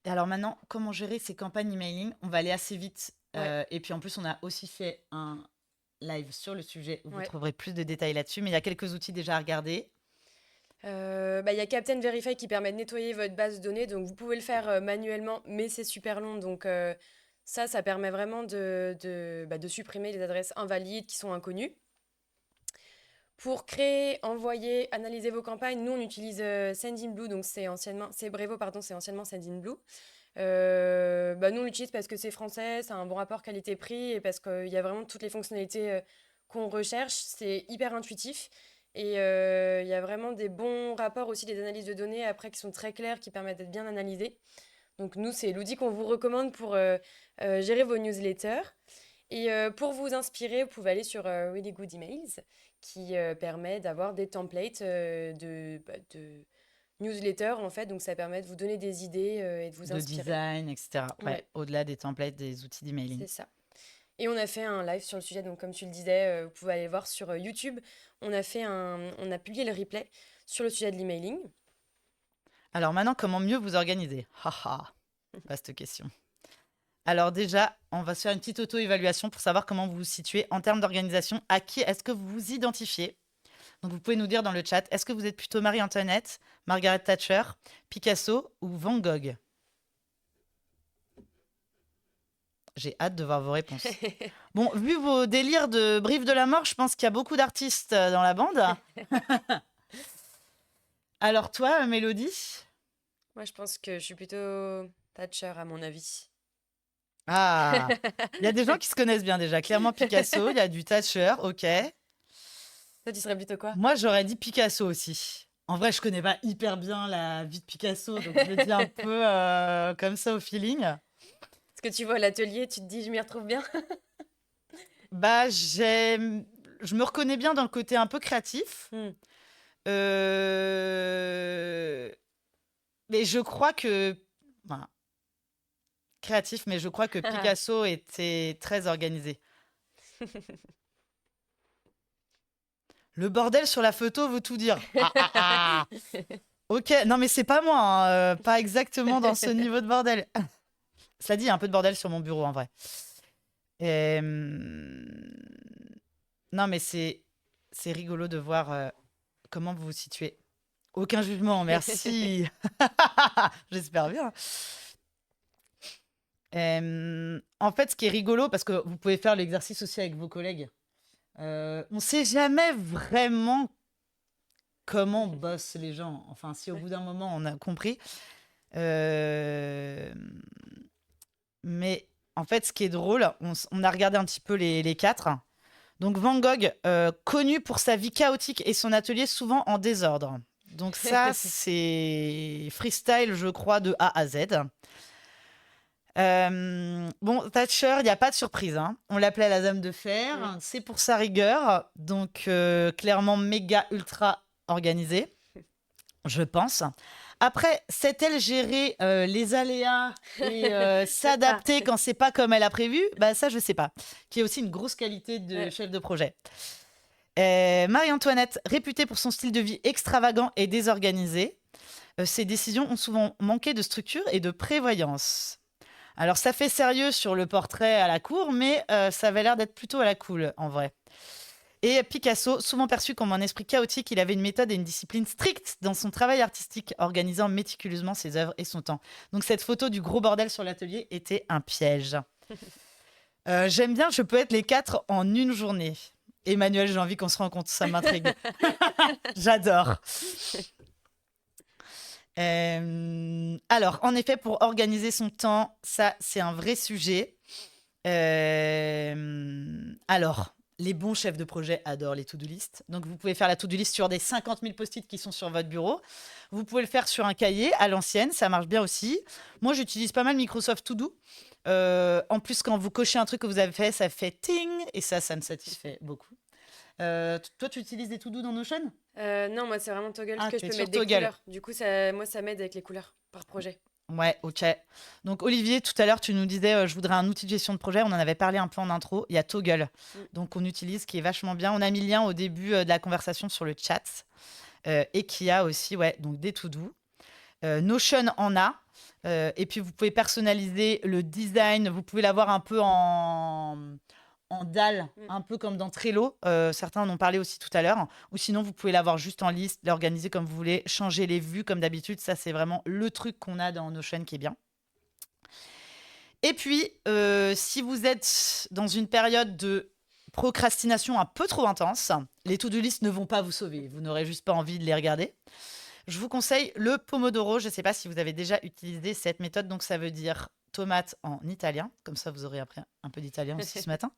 Et alors maintenant, comment gérer ces campagnes emailing? On va aller assez vite. Ouais. Et puis en plus, on a aussi fait un live sur le sujet où vous Ouais. trouverez plus de détails là-dessus. Mais il y a quelques outils déjà à regarder. Il y a Captain Verify qui permet de nettoyer votre base de données, donc vous pouvez le faire manuellement, mais c'est super long, donc ça permet vraiment de supprimer les adresses invalides qui sont inconnues. Pour créer, envoyer, analyser vos campagnes, nous on utilise Sendinblue, donc c'est Brevo, pardon, c'est anciennement Sendinblue. Nous on l'utilise parce que c'est français, c'est un bon rapport qualité-prix et parce qu'il y a vraiment toutes les fonctionnalités qu'on recherche, c'est hyper intuitif. Et il y a vraiment des bons rapports aussi, des analyses de données après qui sont très claires, qui permettent d'être bien analysées. Donc nous, c'est l'outil qu'on vous recommande pour gérer vos newsletters. Et pour vous inspirer, vous pouvez aller sur Really Good Emails, qui permet d'avoir des templates de newsletters, en fait. Donc ça permet de vous donner des idées et de vous De inspirer. design, etc. Ouais, Ouais. Au-delà des templates, des outils d'emailing. C'est ça. Et on a fait un live sur le sujet, donc comme tu le disais, vous pouvez aller le voir sur YouTube. On a publié le replay sur le sujet de l'emailing. Alors maintenant, comment mieux vous organiser? Haha, vaste question. Alors déjà, on va se faire une petite auto-évaluation pour savoir comment vous vous situez en termes d'organisation. À qui est-ce que vous vous identifiez? Donc, vous pouvez nous dire dans le chat, est-ce que vous êtes plutôt Marie-Antoinette, Margaret Thatcher, Picasso ou Van Gogh? J'ai hâte de voir vos réponses. Bon, vu vos délires de Brief de la mort, je pense qu'il y a beaucoup d'artistes dans la bande. Alors toi, Mélodie? Moi, je pense que je suis plutôt Thatcher, à mon avis. Ah, il y a des gens qui se connaissent bien déjà. Clairement Picasso, il y a du Thatcher, ok. Toi, tu serais plutôt quoi? Moi, j'aurais dit Picasso aussi. En vrai, je connais pas hyper bien la vie de Picasso, donc je le dis un peu comme ça au feeling. Parce que tu vois l'atelier, tu te dis, je m'y retrouve bien. Bah, je me reconnais bien dans le côté un peu créatif. Hmm. Mais je crois que... Voilà. Créatif, mais je crois que Picasso était très organisé. Le bordel sur la photo veut tout dire. Ok, non mais c'est pas moi, hein, pas exactement dans ce niveau de bordel. Cela dit, il y a un peu de bordel sur mon bureau en vrai. Non mais c'est rigolo de voir comment vous vous situez. Aucun jugement, merci. J'espère bien. En fait, ce qui est rigolo, parce que vous pouvez faire l'exercice aussi avec vos collègues, on ne sait jamais vraiment comment bossent les gens. Enfin, si au bout d'un moment, on a compris. Mais en fait, ce qui est drôle, on a regardé un petit peu les quatre. Donc, Van Gogh, connu pour sa vie chaotique et son atelier souvent en désordre. Donc ça, c'est freestyle, je crois, de A à Z. Bon, Thatcher, il n'y a pas de surprise, hein. On l'appelait la dame de fer. C'est pour sa rigueur. Donc, clairement, méga ultra organisé, je pense. Après, sait-elle gérer les aléas et s'adapter quand c'est pas comme elle a prévu? Bah, ça, je sais pas. Qui est aussi une grosse qualité de chef de projet. Marie-Antoinette, réputée pour son style de vie extravagant et désorganisé, ses décisions ont souvent manqué de structure et de prévoyance. Alors, ça fait sérieux sur le portrait à la cour, mais ça avait l'air d'être plutôt à la cool, en vrai. Et Picasso, souvent perçu comme un esprit chaotique, il avait une méthode et une discipline stricte dans son travail artistique, organisant méticuleusement ses œuvres et son temps. Donc, cette photo du gros bordel sur l'atelier était un piège. J'aime bien, je peux être les quatre en une journée. Emmanuel, j'ai envie qu'on se rencontre, ça m'intrigue. J'adore. Alors, en effet, pour organiser son temps, ça, c'est un vrai sujet. Alors, les bons chefs de projet adorent les to-do list. Donc, vous pouvez faire la to-do list sur des 50 000 post-it qui sont sur votre bureau. Vous pouvez le faire sur un cahier à l'ancienne, ça marche bien aussi. Moi, j'utilise pas mal Microsoft To Do. En plus, quand vous cochez un truc que vous avez fait, ça fait ting, et ça me satisfait beaucoup. Toi, tu utilises des to-do dans Notion? Non, moi, c'est vraiment Toggle que je t'es peux sur mettre des Toggle. couleurs. Du coup, moi, ça m'aide avec les couleurs par projet. Ouais, ok. Donc, Olivier, tout à l'heure, tu nous disais je voudrais un outil de gestion de projet. On en avait parlé un peu en intro. Il y a Toggle. Donc, on utilise, qui est vachement bien. On a mis le lien au début de la conversation sur le chat. Et qui a aussi donc des to-do. Notion en a. Et puis, vous pouvez personnaliser le design. Vous pouvez l'avoir un peu en dalle, un peu comme dans Trello. Certains en ont parlé aussi tout à l'heure. Ou sinon, vous pouvez l'avoir juste en liste, l'organiser comme vous voulez, changer les vues comme d'habitude. Ça, c'est vraiment le truc qu'on a dans Notion qui est bien. Et puis, si vous êtes dans une période de procrastination un peu trop intense, les to-do list ne vont pas vous sauver. Vous n'aurez juste pas envie de les regarder. Je vous conseille le Pomodoro. Je ne sais pas si vous avez déjà utilisé cette méthode. Donc, ça veut dire tomate en italien. Comme ça, vous aurez appris un peu d'italien aussi ce matin.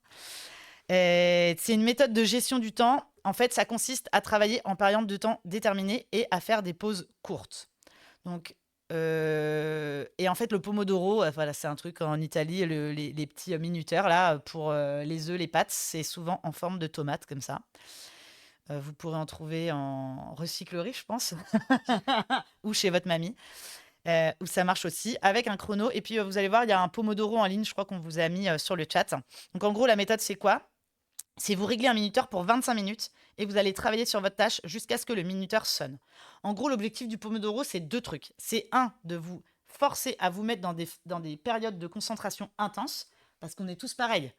C'est une méthode de gestion du temps. En fait, ça consiste à travailler en période de temps déterminée et à faire des pauses courtes. Donc, et en fait, le Pomodoro, voilà, c'est un truc en Italie, les petits minuteurs là, pour les œufs, les pâtes, c'est souvent en forme de tomate comme ça. Vous pourrez en trouver en recyclerie, je pense, ou chez votre mamie, où ça marche aussi, avec un chrono. Et puis, vous allez voir, il y a un Pomodoro en ligne, je crois qu'on vous a mis sur le chat. Donc, en gros, la méthode, c'est quoi? C'est vous réglez un minuteur pour 25 minutes et vous allez travailler sur votre tâche jusqu'à ce que le minuteur sonne. En gros, l'objectif du Pomodoro, c'est 2 trucs. C'est de vous forcer à vous mettre dans des périodes de concentration intense, parce qu'on est tous pareils.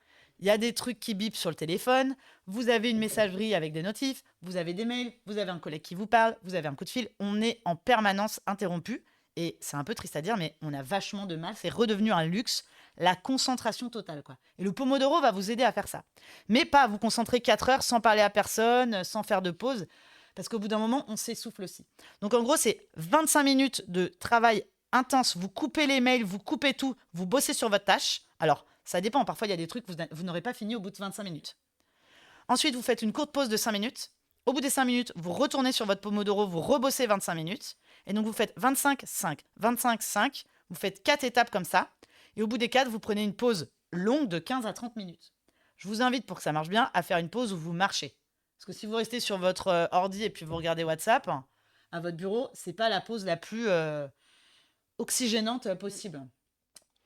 Il y a des trucs qui bipent sur le téléphone, vous avez une messagerie avec des notifs, vous avez des mails, vous avez un collègue qui vous parle, vous avez un coup de fil. On est en permanence interrompu. Et c'est un peu triste à dire, mais on a vachement de mal. C'est redevenu un luxe, la concentration totale, quoi. Et le Pomodoro va vous aider à faire ça. Mais pas à vous concentrer 4 heures sans parler à personne, sans faire de pause, parce qu'au bout d'un moment, on s'essouffle aussi. Donc en gros, c'est 25 minutes de travail intense. Vous coupez les mails, vous coupez tout, vous bossez sur votre tâche. Alors, ça dépend. Parfois, il y a des trucs que vous n'aurez pas fini au bout de 25 minutes. Ensuite, vous faites une courte pause de 5 minutes. Au bout des 5 minutes, vous retournez sur votre Pomodoro, vous rebossez 25 minutes. Et donc, vous faites 25, 5, 25, 5. Vous faites 4 étapes comme ça. Et au bout des 4, vous prenez une pause longue de 15 à 30 minutes. Je vous invite, pour que ça marche bien, à faire une pause où vous marchez. Parce que si vous restez sur votre ordi et puis vous regardez WhatsApp, à votre bureau, c'est pas la pause la plus oxygénante possible.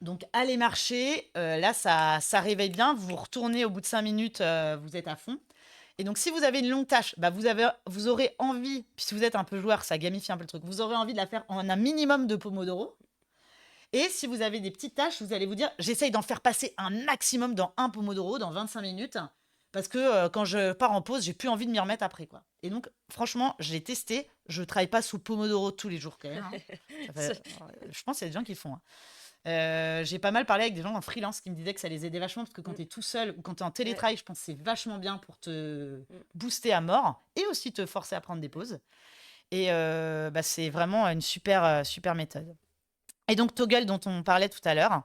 Donc, allez marcher. Là, ça réveille bien. Vous retournez au bout de 5 minutes, vous êtes à fond. Et donc, si vous avez une longue tâche, bah, vous aurez envie, puis si vous êtes un peu joueur, ça gamifie un peu le truc, vous aurez envie de la faire en un minimum de Pomodoro. Et si vous avez des petites tâches, vous allez vous dire, j'essaye d'en faire passer un maximum dans un Pomodoro, dans 25 minutes, parce que quand je pars en pause, j'ai plus envie de m'y remettre après, quoi. Et donc, franchement, j'ai testé. Je travaille pas sous Pomodoro tous les jours, quand même. Je pense qu'il y a des gens qui le font. J'ai pas mal parlé avec des gens en freelance qui me disaient que ça les aidait vachement parce que quand tu es tout seul ou quand tu es en télétravail, je pense que c'est vachement bien pour te booster à mort et aussi te forcer à prendre des pauses. Et bah, c'est vraiment une super méthode. Et donc Toggle dont on parlait tout à l'heure.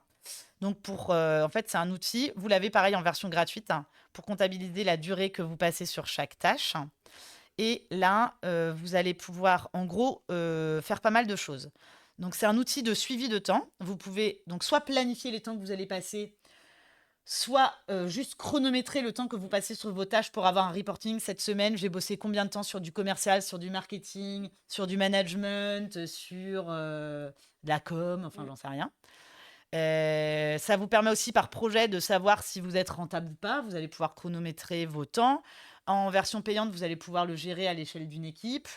Donc en fait, c'est un outil. Vous l'avez pareil en version gratuite pour comptabiliser la durée que vous passez sur chaque tâche. Et là, vous allez pouvoir en gros faire pas mal de choses. Donc, c'est un outil de suivi de temps. Vous pouvez donc soit planifier les temps que vous allez passer, soit juste chronométrer le temps que vous passez sur vos tâches pour avoir un reporting. Cette semaine, j'ai bossé combien de temps sur du commercial, sur du marketing, sur du management, sur de la com, enfin, j'en sais rien. Ça vous permet aussi par projet de savoir si vous êtes rentable ou pas. Vous allez pouvoir chronométrer vos temps. En version payante, vous allez pouvoir le gérer à l'échelle d'une équipe.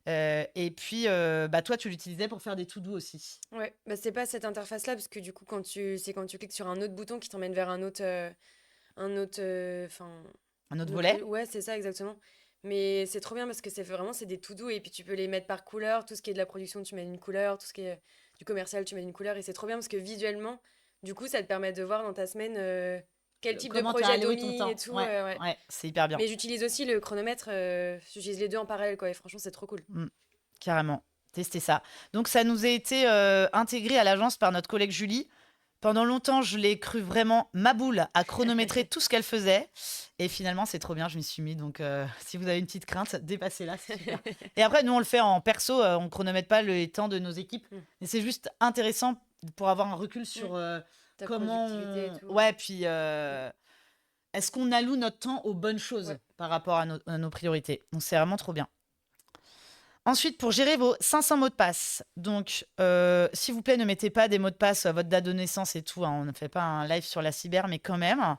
Et puis, bah, toi, tu l'utilisais pour faire des to-do aussi. Ouais, bah, c'est pas cette interface-là, parce que du coup, quand tu cliques sur un autre bouton qui t'emmène vers un autre, enfin, Un autre un volet. ouais, c'est ça, exactement. Mais c'est trop bien parce que c'est des to-do et puis tu peux les mettre par couleur. Tout ce qui est de la production, tu mets une couleur. Tout ce qui est du commercial, tu mets une couleur. Et c'est trop bien parce que visuellement, du coup, ça te permet de voir dans ta semaine quel type de Comment t'as projet alloué ton domine temps. et tout. Ouais, Ouais. ouais, c'est hyper bien. Mais j'utilise aussi le chronomètre. J'utilise les deux en parallèle, quoi. Et franchement, c'est trop cool. Carrément. Tester ça. Donc, ça nous a été intégré à l'agence par notre collègue Julie. Pendant longtemps, je l'ai cru vraiment ma boule à chronométrer tout ce qu'elle faisait. Et finalement, c'est trop bien, je m'y suis mis. Donc, si vous avez une petite crainte, dépassez-la, c'est super. Et après, nous, on le fait en perso. On chronomètre pas les temps de nos équipes. Mais c'est juste intéressant pour avoir un recul sur Ta comment productivité et tout. Ouais, puis est-ce qu'on alloue notre temps aux bonnes choses Ouais. par rapport à nos priorités. Donc, c'est vraiment trop bien. Ensuite, pour gérer vos 500 mots de passe, donc s'il vous plaît, ne mettez pas des mots de passe, votre date de naissance et tout. On ne fait pas un live sur la cyber, mais quand même.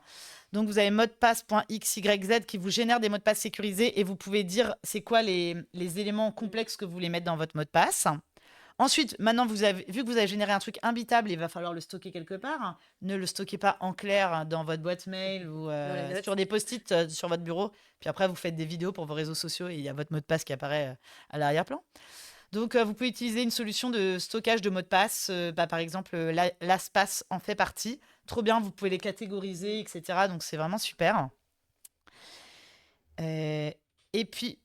Donc, vous avez modepasse.xyz qui vous génère des mots de passe sécurisés et vous pouvez dire c'est quoi les éléments complexes que vous voulez mettre dans votre mot de passe. Ensuite, maintenant, vu que vous avez généré un truc imbitable, il va falloir le stocker quelque part. Ne le stockez pas en clair dans votre boîte mail ou les notes. sur des post-it sur votre bureau. Puis après, vous faites des vidéos pour vos réseaux sociaux et il y a votre mot de passe qui apparaît à l'arrière-plan. Donc, vous pouvez utiliser une solution de stockage de mots de passe. Par exemple, LastPass en fait partie. Trop bien, vous pouvez les catégoriser, etc. Donc, c'est vraiment super. Et puis,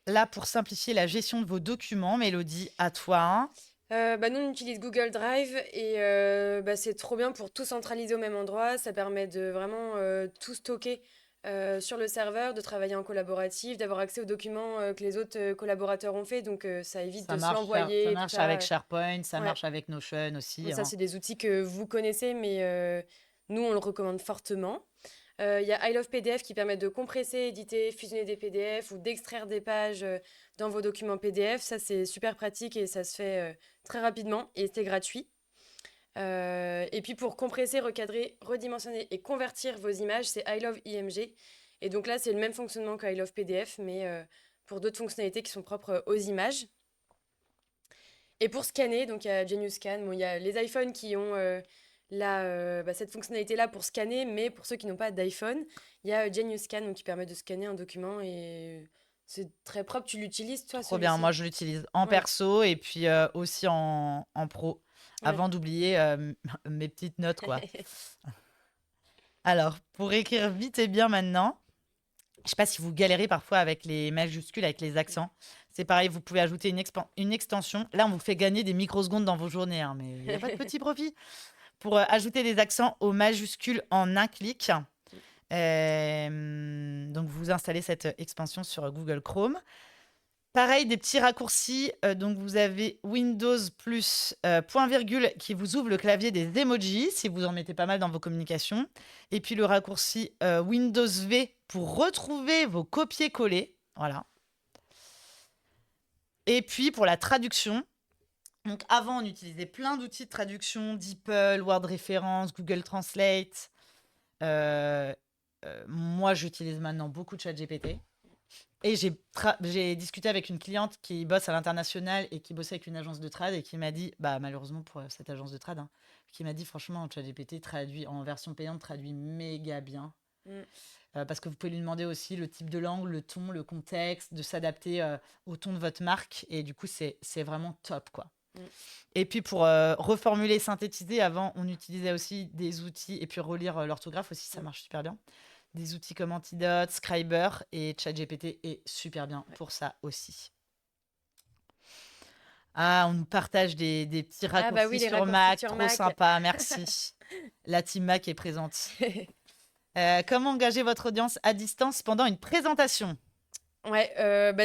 là, pour simplifier la gestion de vos documents, Mélodie, à toi. Nous, on utilise Google Drive et c'est trop bien pour tout centraliser au même endroit. Ça permet de vraiment tout stocker sur le serveur, de travailler en collaboratif, d'avoir accès aux documents que les autres collaborateurs ont fait. Donc, ça évite de se l'envoyer. Ça tout marche ça. avec SharePoint, ça Ouais. marche avec Notion aussi. Bon, ça, c'est des outils que vous connaissez, mais nous, on le recommande fortement. Il y a I Love PDF qui permet de compresser, éditer, fusionner des PDF ou d'extraire des pages dans vos documents PDF. Ça, c'est super pratique et ça se fait très rapidement et c'est gratuit. Et puis pour compresser, recadrer, redimensionner et convertir vos images, c'est I Love IMG. Et donc là, c'est le même fonctionnement que I Love PDF, mais pour d'autres fonctionnalités qui sont propres aux images. Et pour scanner, donc il y a GeniusScan. Bon, il y a les iPhones qui ont cette fonctionnalité-là pour scanner, mais pour ceux qui n'ont pas d'iPhone, il y a Genius Scan donc, qui permet de scanner un document et c'est très propre. Tu l'utilises, toi, Trop bien. celui-ci? Moi, je l'utilise en Ouais, perso et puis aussi en pro, ouais. avant d'oublier mes petites notes, quoi. Alors, pour écrire vite et bien maintenant, je sais pas si vous galérez parfois avec les majuscules, avec les accents. C'est pareil, vous pouvez ajouter une extension. Là, on vous fait gagner des microsecondes dans vos journées, hein, mais il n'y a pas de petit profit. Pour ajouter des accents aux majuscules en un clic. Donc, vous installez cette expansion sur Google Chrome. Pareil, des petits raccourcis. Donc, vous avez Windows plus point virgule qui vous ouvre le clavier des emojis, si vous en mettez pas mal dans vos communications. Et puis, le raccourci Windows V pour retrouver vos copier-coller. Voilà. Et puis, pour la traduction. Donc, avant, on utilisait plein d'outils de traduction, DeepL, Word Référence, Google Translate. Euh, moi, j'utilise maintenant beaucoup de ChatGPT. Et j'ai discuté avec une cliente qui bosse à l'international et qui bossait avec une agence de trad et qui m'a dit, bah malheureusement pour cette agence de trad, hein, qui m'a dit franchement, ChatGPT traduit en version payante, traduit méga bien. Mm. Parce que vous pouvez lui demander aussi le type de langue, le ton, le contexte, de s'adapter au ton de votre marque. Et du coup, c'est vraiment top, quoi. Mm. Et puis pour reformuler, synthétiser, avant, on utilisait aussi des outils et puis relire l'orthographe aussi, ça marche super bien. Des outils comme Antidote, Scriber et ChatGPT est super bien pour ça aussi. Ah, on nous partage des petits Ah bah oui, raccourcis les sur raccourcis Mac, sur trop Mac. sympa, merci. La team Mac est présente. Comment engager votre audience à distance pendant une présentation? Ouais,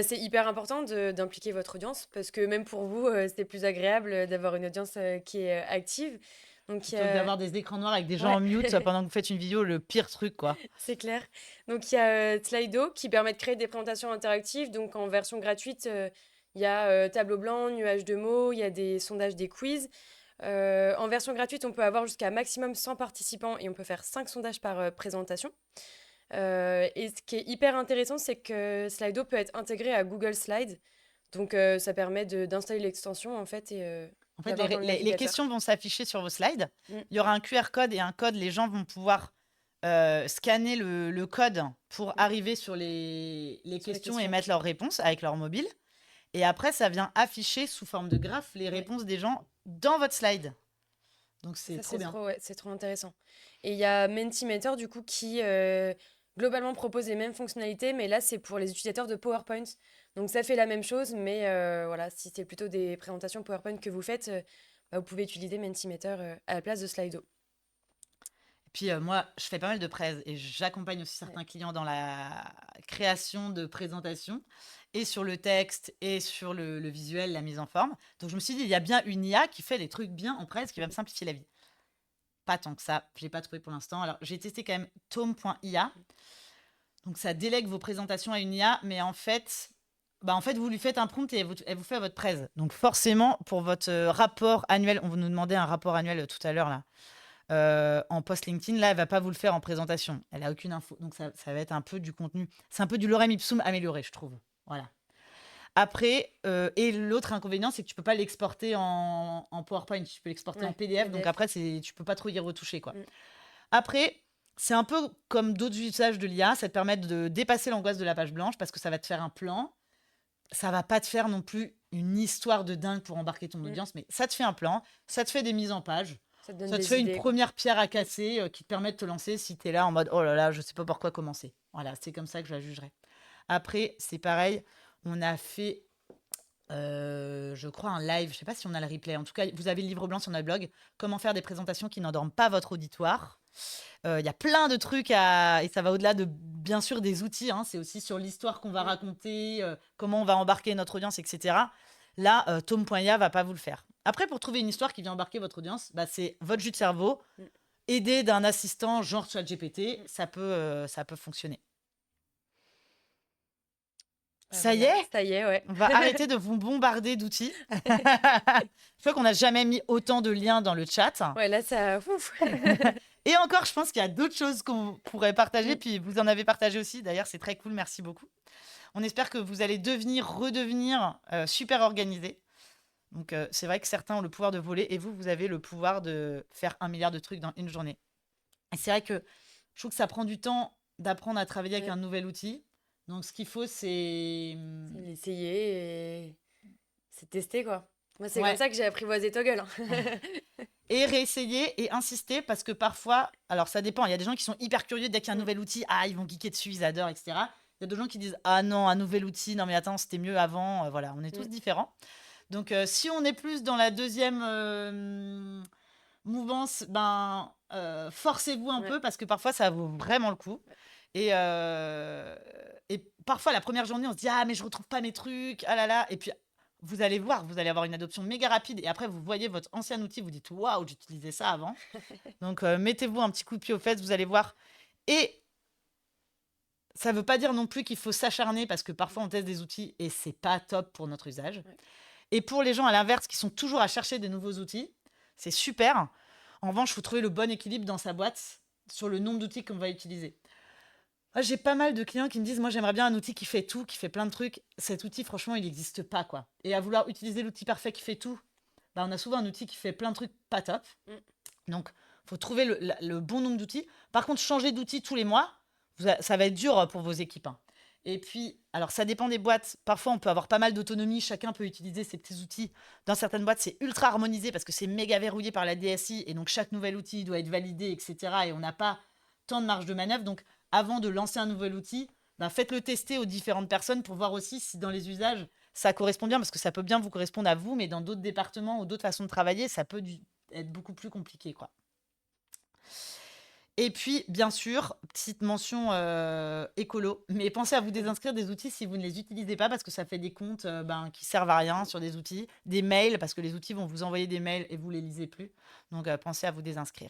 c'est hyper important d'impliquer votre audience parce que même pour vous, c'est plus agréable d'avoir une audience qui est active. Donc, Plutôt que d'avoir des écrans noirs avec des gens ouais. en mute pendant que vous faites une vidéo, le pire truc, quoi. C'est clair. Donc, il y a Slido qui permet de créer des présentations interactives. Donc, en version gratuite, il y a tableau blanc, nuage de mots, il y a des sondages, des quiz. En version gratuite, on peut avoir jusqu'à maximum 100 participants et on peut faire 5 sondages par présentation. Et ce qui est hyper intéressant, c'est que Slido peut être intégré à Google Slides. Donc, ça permet d'installer l'extension en fait et En fait, d'avoir dans le les navigateur. questions vont s'afficher sur vos slides. Mm. Il y aura un QR code et un code. Les gens vont pouvoir scanner le code pour arriver sur les questions et mettre leurs réponses avec leur mobile. Et après, ça vient afficher sous forme de graphe les réponses des gens dans votre slide. Donc, c'est Ça, trop bien. c'est trop intéressant. Et il y a Mentimeter, du coup, qui globalement propose les mêmes fonctionnalités, mais là, c'est pour les utilisateurs de PowerPoint. Donc, ça fait la même chose, mais voilà, si c'est plutôt des présentations PowerPoint que vous faites, vous pouvez utiliser Mentimeter à la place de Slido. Et puis, moi, je fais pas mal de presse et j'accompagne aussi certains clients dans la création de présentations et sur le texte et sur le visuel, la mise en forme. Donc, je me suis dit, il y a bien une IA qui fait des trucs bien en presse, qui va me simplifier la vie. Pas tant que ça, je l'ai pas trouvé pour l'instant. Alors, j'ai testé quand même Tome.ia. Donc, ça délègue vos présentations à une IA, mais en fait, vous lui faites un prompt et elle vous fait votre presse. Donc, forcément, pour votre rapport annuel, on va nous demander un rapport annuel tout à l'heure, là, en post LinkedIn, là, elle va pas vous le faire en présentation. Elle a aucune info. Donc, ça va être un peu du contenu. C'est un peu du lorem ipsum amélioré, je trouve. Voilà. Après, et l'autre inconvénient, c'est que tu peux pas l'exporter en PowerPoint. Tu peux l'exporter en PDF. Donc, après, tu peux pas trop y retoucher, quoi. Après, c'est un peu comme d'autres usages de l'IA. Ça te permet de dépasser l'angoisse de la page blanche parce que ça va te faire un plan. Ça va pas te faire non plus une histoire de dingue pour embarquer ton audience, mais ça te fait un plan, ça te fait des mises en page, Ça te donne ça te des fait une idées, quoi. première pierre à casser qui te permet de te lancer si tu es là en mode oh là là, je sais pas par quoi commencer. Voilà, c'est comme ça que je la jugerai. Après, c'est pareil, on a fait, je crois, un live, je sais pas si on a le replay. En tout cas, vous avez le livre blanc sur notre blog, comment faire des présentations qui n'endorment pas votre auditoire. Il y a plein de trucs et ça va au-delà de, bien sûr, des outils. Hein, c'est aussi sur l'histoire qu'on va raconter, comment on va embarquer notre audience, etc. Là, Tome.ia va pas vous le faire. Après, pour trouver une histoire qui vient embarquer votre audience, c'est votre jus de cerveau, aidé d'un assistant genre ChatGPT, ça peut fonctionner. Ça y est, Ça y est, ouais. on va arrêter de vous bombarder d'outils. Je crois qu'on n'a jamais mis autant de liens dans le chat. Ouais, là, ça... Ouf. Et encore, je pense qu'il y a d'autres choses qu'on pourrait partager. Puis vous en avez partagé aussi. D'ailleurs, c'est très cool. Merci beaucoup. On espère que vous allez redevenir super organisé. Donc, c'est vrai que certains ont le pouvoir de voler et vous avez le pouvoir de faire 1 milliard de trucs dans une journée. Et c'est vrai que je trouve que ça prend du temps d'apprendre à travailler avec Ouais, un nouvel outil. Donc, ce qu'il faut, c'est... c'est l'essayer et c'est tester, quoi. Moi, c'est comme Ouais. ça que j'ai apprivoisé Toggle, hein. Et réessayer et insister parce que parfois, alors ça dépend, il y a des gens qui sont hyper curieux dès qu'il y a un Mm. nouvel outil, ah, ils vont geeker dessus, ils adorent, etc. Il y a d'autres gens qui disent, ah non, un nouvel outil, non mais attends, c'était mieux avant. Voilà, on est tous Mm. différents. Donc, si on est plus dans la deuxième mouvance, ben, forcez-vous un Ouais, peu parce que parfois ça vaut vraiment le coup. ouais. Et parfois, la première journée, on se dit, ah, mais je retrouve pas mes trucs, ah là là. Et puis, vous allez voir, vous allez avoir une adoption méga rapide. Et après, vous voyez votre ancien outil, vous dites, waouh, j'utilisais ça avant. Donc, mettez-vous un petit coup de pied aux fesses, vous allez voir. Et ça veut pas dire non plus qu'il faut s'acharner parce que parfois, on teste des outils et c'est pas top pour notre usage. Ouais. Et pour les gens, à l'inverse, qui sont toujours à chercher des nouveaux outils, c'est super. En revanche, il faut trouver le bon équilibre dans sa boîte sur le nombre d'outils qu'on va utiliser. Moi, j'ai pas mal de clients qui me disent, moi, j'aimerais bien un outil qui fait tout, qui fait plein de trucs. Cet outil, franchement, il n'existe pas, quoi. Et à vouloir utiliser l'outil parfait qui fait tout, bah, on a souvent un outil qui fait plein de trucs pas top. Mm. Donc, il faut trouver le bon nombre d'outils. Par contre, changer d'outil tous les mois, ça va être dur pour vos équipes, hein. Et puis, alors ça dépend des boîtes. Parfois, on peut avoir pas mal d'autonomie. Chacun peut utiliser ses petits outils. Dans certaines boîtes, c'est ultra harmonisé parce que c'est méga verrouillé par la DSI. Et donc, chaque nouvel outil doit être validé, etc. Et on n'a pas tant de marge de manœuvre. Donc, avant de lancer un nouvel outil, ben, faites-le tester aux différentes personnes pour voir aussi si dans les usages, ça correspond bien. Parce que ça peut bien vous correspondre à vous, mais dans d'autres départements ou d'autres façons de travailler, ça peut être beaucoup plus compliqué, quoi. Et puis, bien sûr, petite mention écolo, mais pensez à vous désinscrire des outils si vous ne les utilisez pas parce que ça fait des comptes ben, qui servent à rien sur des outils, des mails parce que les outils vont vous envoyer des mails et vous les lisez plus. Donc, pensez à vous désinscrire.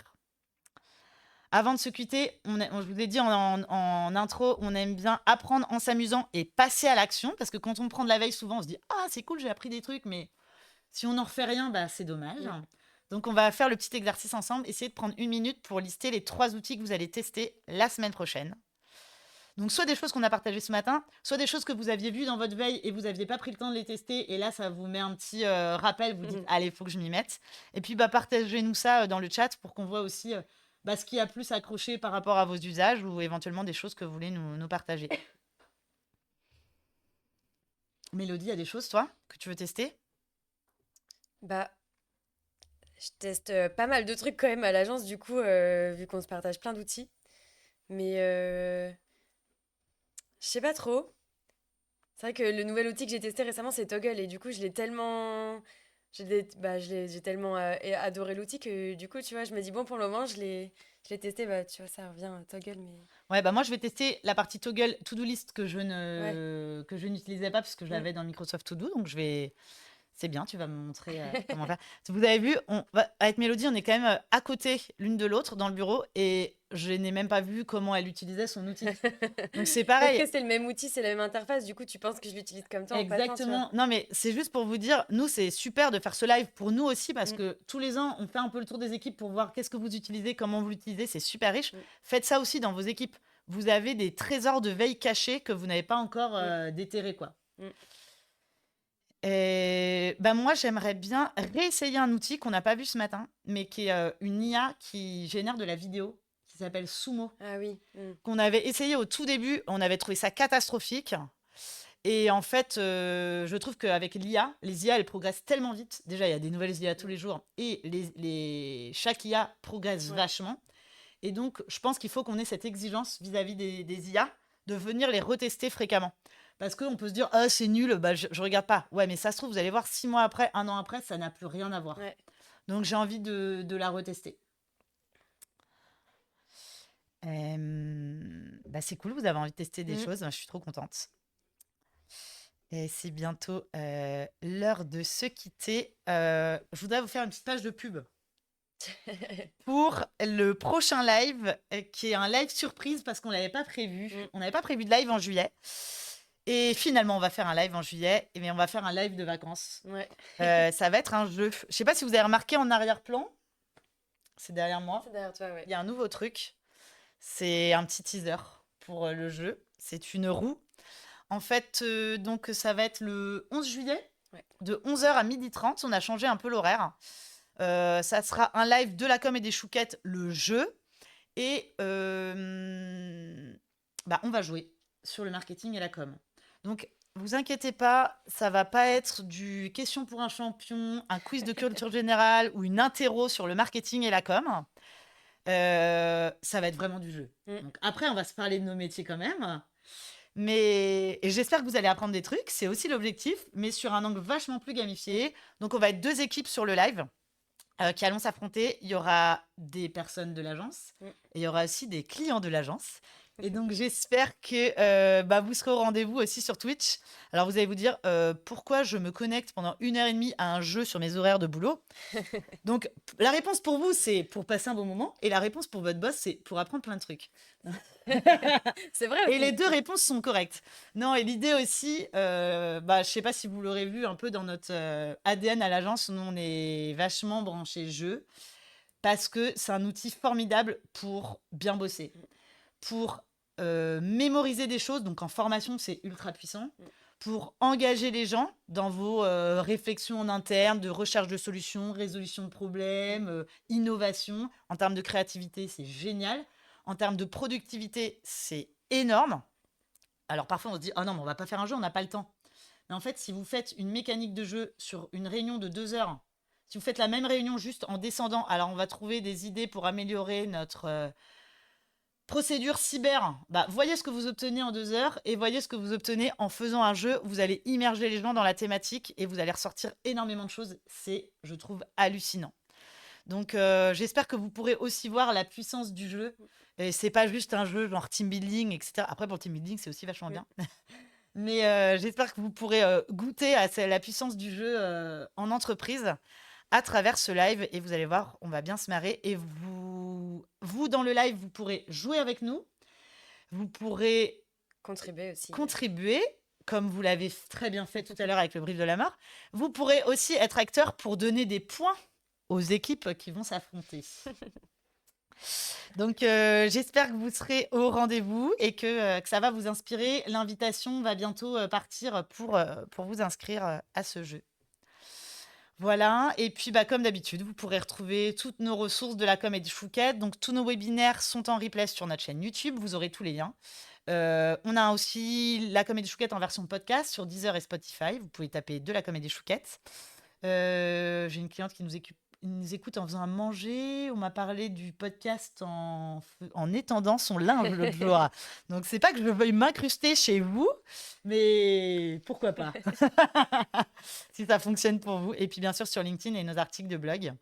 Avant de se quitter, je vous ai dit en intro, on aime bien apprendre en s'amusant et passer à l'action parce que quand on prend de la veille, souvent on se dit ah c'est cool, j'ai appris des trucs, mais si on n'en refait rien, bah, c'est dommage. Mm. Donc, on va faire le petit exercice ensemble. Essayez de prendre 1 minute pour lister les 3 outils que vous allez tester la semaine prochaine. Donc, soit des choses qu'on a partagées ce matin, soit des choses que vous aviez vues dans votre veille et vous n'aviez pas pris le temps de les tester. Et là, ça vous met un petit rappel. Vous dites, Mhm. allez, il faut que je m'y mette. Et puis, bah, partagez-nous ça dans le chat pour qu'on voit aussi bah, ce qui a plus accroché par rapport à vos usages ou éventuellement des choses que vous voulez nous partager. Mélodie, il y a des choses, toi, que tu veux tester? Bah, je teste pas mal de trucs quand même à l'agence, du coup, vu qu'on se partage plein d'outils. Mais je sais pas trop. C'est vrai que le nouvel outil que j'ai testé récemment, c'est Toggle. Et du coup, je l'ai tellement. J'ai tellement adoré l'outil que du coup, tu vois, je me dis, bon, pour le moment, je l'ai testé. Bah, tu vois, ça revient à Toggle, mais. Ouais, bah moi je vais tester la partie toggle to-do list Ouais. que je n'utilisais pas parce que je Mm. l'avais dans Microsoft To Do. Donc je vais. C'est bien, tu vas me montrer comment faire. Vous avez vu, avec Mélodie, on est quand même à côté l'une de l'autre dans le bureau et je n'ai même pas vu comment elle utilisait son outil. Donc c'est pareil. Après, c'est le même outil, c'est la même interface. Du coup, tu penses que je l'utilise comme toi en passant, tu vois. Exactement. Non, mais c'est juste pour vous dire, nous, c'est super de faire ce live pour nous aussi parce Mm. que tous les ans, on fait un peu le tour des équipes pour voir qu'est-ce que vous utilisez, comment vous l'utilisez. C'est super riche. Mm. Faites ça aussi dans vos équipes. Vous avez des trésors de veille cachés que vous n'avez pas encore Mm. déterrés, quoi. Mm. Et ben moi, j'aimerais bien réessayer un outil qu'on n'a pas vu ce matin, mais qui est une IA qui génère de la vidéo, qui s'appelle Sumo, Ah oui. Mm. qu'on avait essayé au tout début. On avait trouvé ça catastrophique. Et en fait, je trouve qu'avec l'IA, les IA, elles progressent tellement vite. Déjà, il y a des nouvelles IA tous les jours. Et chaque IA progresse Ouais. vachement. Et donc, je pense qu'il faut qu'on ait cette exigence vis-à-vis des IA de venir les retester fréquemment. Parce qu'on peut se dire, ah, c'est nul, bah, je regarde pas. Ouais, mais ça se trouve, vous allez voir, 6 mois après, 1 an après, ça n'a plus rien à voir. Ouais. Donc, j'ai envie de la retester. Bah, c'est cool, vous avez envie de tester des Mm. choses. Je suis trop contente. Et c'est bientôt l'heure de se quitter. Je voudrais vous faire une petite page de pub pour le prochain live, qui est un live surprise parce qu'on ne l'avait pas prévu. Mm. On n'avait pas prévu de live en juillet. Et finalement, on va faire un live en juillet, mais on va faire un live de vacances. Ouais. Ça va être un jeu. Je ne sais pas si vous avez remarqué en arrière-plan, c'est derrière moi, C'est derrière toi, ouais. il y a un nouveau truc. C'est un petit teaser pour le jeu. C'est une roue. En fait, donc ça va être le 11 juillet. Ouais. de 11h à 12h30. On a changé un peu l'horaire. Ça sera un live de la com et des chouquettes, le jeu. Et on va jouer sur le marketing et la com. Donc, vous inquiétez pas, ça va pas être du question pour un champion, un quiz de culture générale ou une interro sur le marketing et la com. Ça va être vraiment du jeu. Donc, après, on va se parler de nos métiers quand même. Et j'espère que vous allez apprendre des trucs. C'est aussi l'objectif, mais sur un angle vachement plus gamifié. Donc, on va être 2 équipes sur le live qui allons s'affronter. Il y aura des personnes de l'agence et il y aura aussi des clients de l'agence. Et donc, j'espère que vous serez au rendez-vous aussi sur Twitch. Alors, vous allez vous dire pourquoi je me connecte pendant 1h30 à un jeu sur mes horaires de boulot. Donc, la réponse pour vous, c'est pour passer un bon moment. Et la réponse pour votre boss, c'est pour apprendre plein de trucs. C'est vrai Et aussi. les 2 réponses sont correctes. Non, et l'idée aussi, je sais pas si vous l'aurez vu un peu dans notre ADN à l'agence, nous, on est vachement branchés jeu parce que c'est un outil formidable pour bien bosser, pour mémoriser des choses. Donc, en formation, c'est ultra puissant. Pour engager les gens dans vos réflexions en interne, de recherche de solutions, résolution de problèmes, innovation. En termes de créativité, c'est génial. En termes de productivité, c'est énorme. Alors parfois, on se dit « Oh non, mais on va pas faire un jeu, on n'a pas le temps. » Mais en fait, si vous faites une mécanique de jeu sur une réunion de 2 heures, si vous faites la même réunion juste en descendant, alors on va trouver des idées pour améliorer notre procédure cyber. Voyez ce que vous obtenez en 2 heures et voyez ce que vous obtenez en faisant un jeu. Vous allez immerger les gens dans la thématique et vous allez ressortir énormément de choses. C'est, je trouve, hallucinant. Donc, j'espère que vous pourrez aussi voir la puissance du jeu. Et c'est pas juste un jeu genre team building, etc. Après, pour le team building, c'est aussi vachement bien. Mais j'espère que vous pourrez goûter à la puissance du jeu en entreprise à travers ce live. Et vous allez voir, on va bien se marrer. Et vous dans le live, vous pourrez jouer avec nous. Vous pourrez Contribuer aussi. contribuer, comme vous l'avez très bien fait tout à l'heure avec le brief de la mort. Vous pourrez aussi être acteur pour donner des points aux équipes qui vont s'affronter. Donc, j'espère que vous serez au rendez-vous et que ça va vous inspirer. L'invitation va bientôt partir pour vous inscrire à ce jeu. Voilà. Et puis, comme d'habitude, vous pourrez retrouver toutes nos ressources de la Comédie Chouquette. Donc, tous nos webinaires sont en replay sur notre chaîne YouTube. Vous aurez tous les liens. On a aussi la Comédie Chouquette en version podcast sur Deezer et Spotify. Vous pouvez taper de la Comédie Chouquette. J'ai une cliente qui nous écoute en faisant à manger. On m'a parlé du podcast en étendant son linge l'autre jour. Donc, c'est pas que je veuille m'incruster chez vous, mais pourquoi pas si ça fonctionne pour vous. Et puis, bien sûr, sur LinkedIn et nos articles de blog.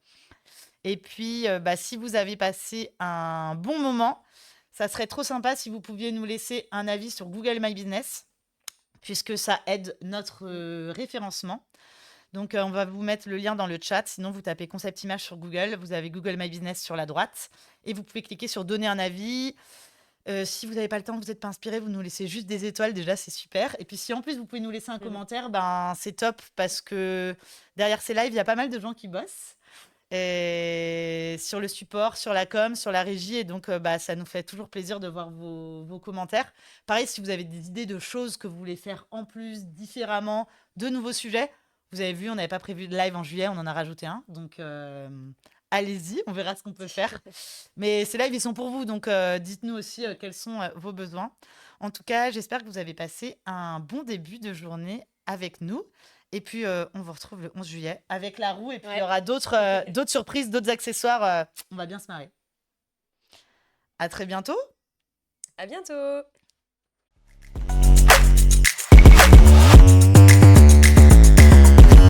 Et puis, si vous avez passé un bon moment, ça serait trop sympa si vous pouviez nous laisser un avis sur Google My Business, puisque ça aide notre référencement. Donc, on va vous mettre le lien dans le chat. Sinon, vous tapez Concept Image sur Google. Vous avez Google My Business sur la droite. Et vous pouvez cliquer sur Donner un avis. Si vous n'avez pas le temps, vous n'êtes pas inspiré, vous nous laissez juste des étoiles. Déjà, c'est super. Et puis, si en plus, vous pouvez nous laisser un commentaire, c'est top. Parce que derrière ces lives, il y a pas mal de gens qui bossent. Et sur le support, sur la com, sur la régie. Et donc, ça nous fait toujours plaisir de voir vos commentaires. Pareil, si vous avez des idées de choses que vous voulez faire en plus, différemment, de nouveaux sujets. Vous avez vu, on n'avait pas prévu de live en juillet, on en a rajouté un. Donc, allez-y, on verra ce qu'on peut faire. Mais ces lives, ils sont pour vous. Donc, dites-nous aussi quels sont vos besoins. En tout cas, j'espère que vous avez passé un bon début de journée avec nous. Et puis, on vous retrouve le 11 juillet avec la roue. Et puis, il y aura d'autres surprises, d'autres accessoires. On va bien se marrer. À très bientôt. À bientôt.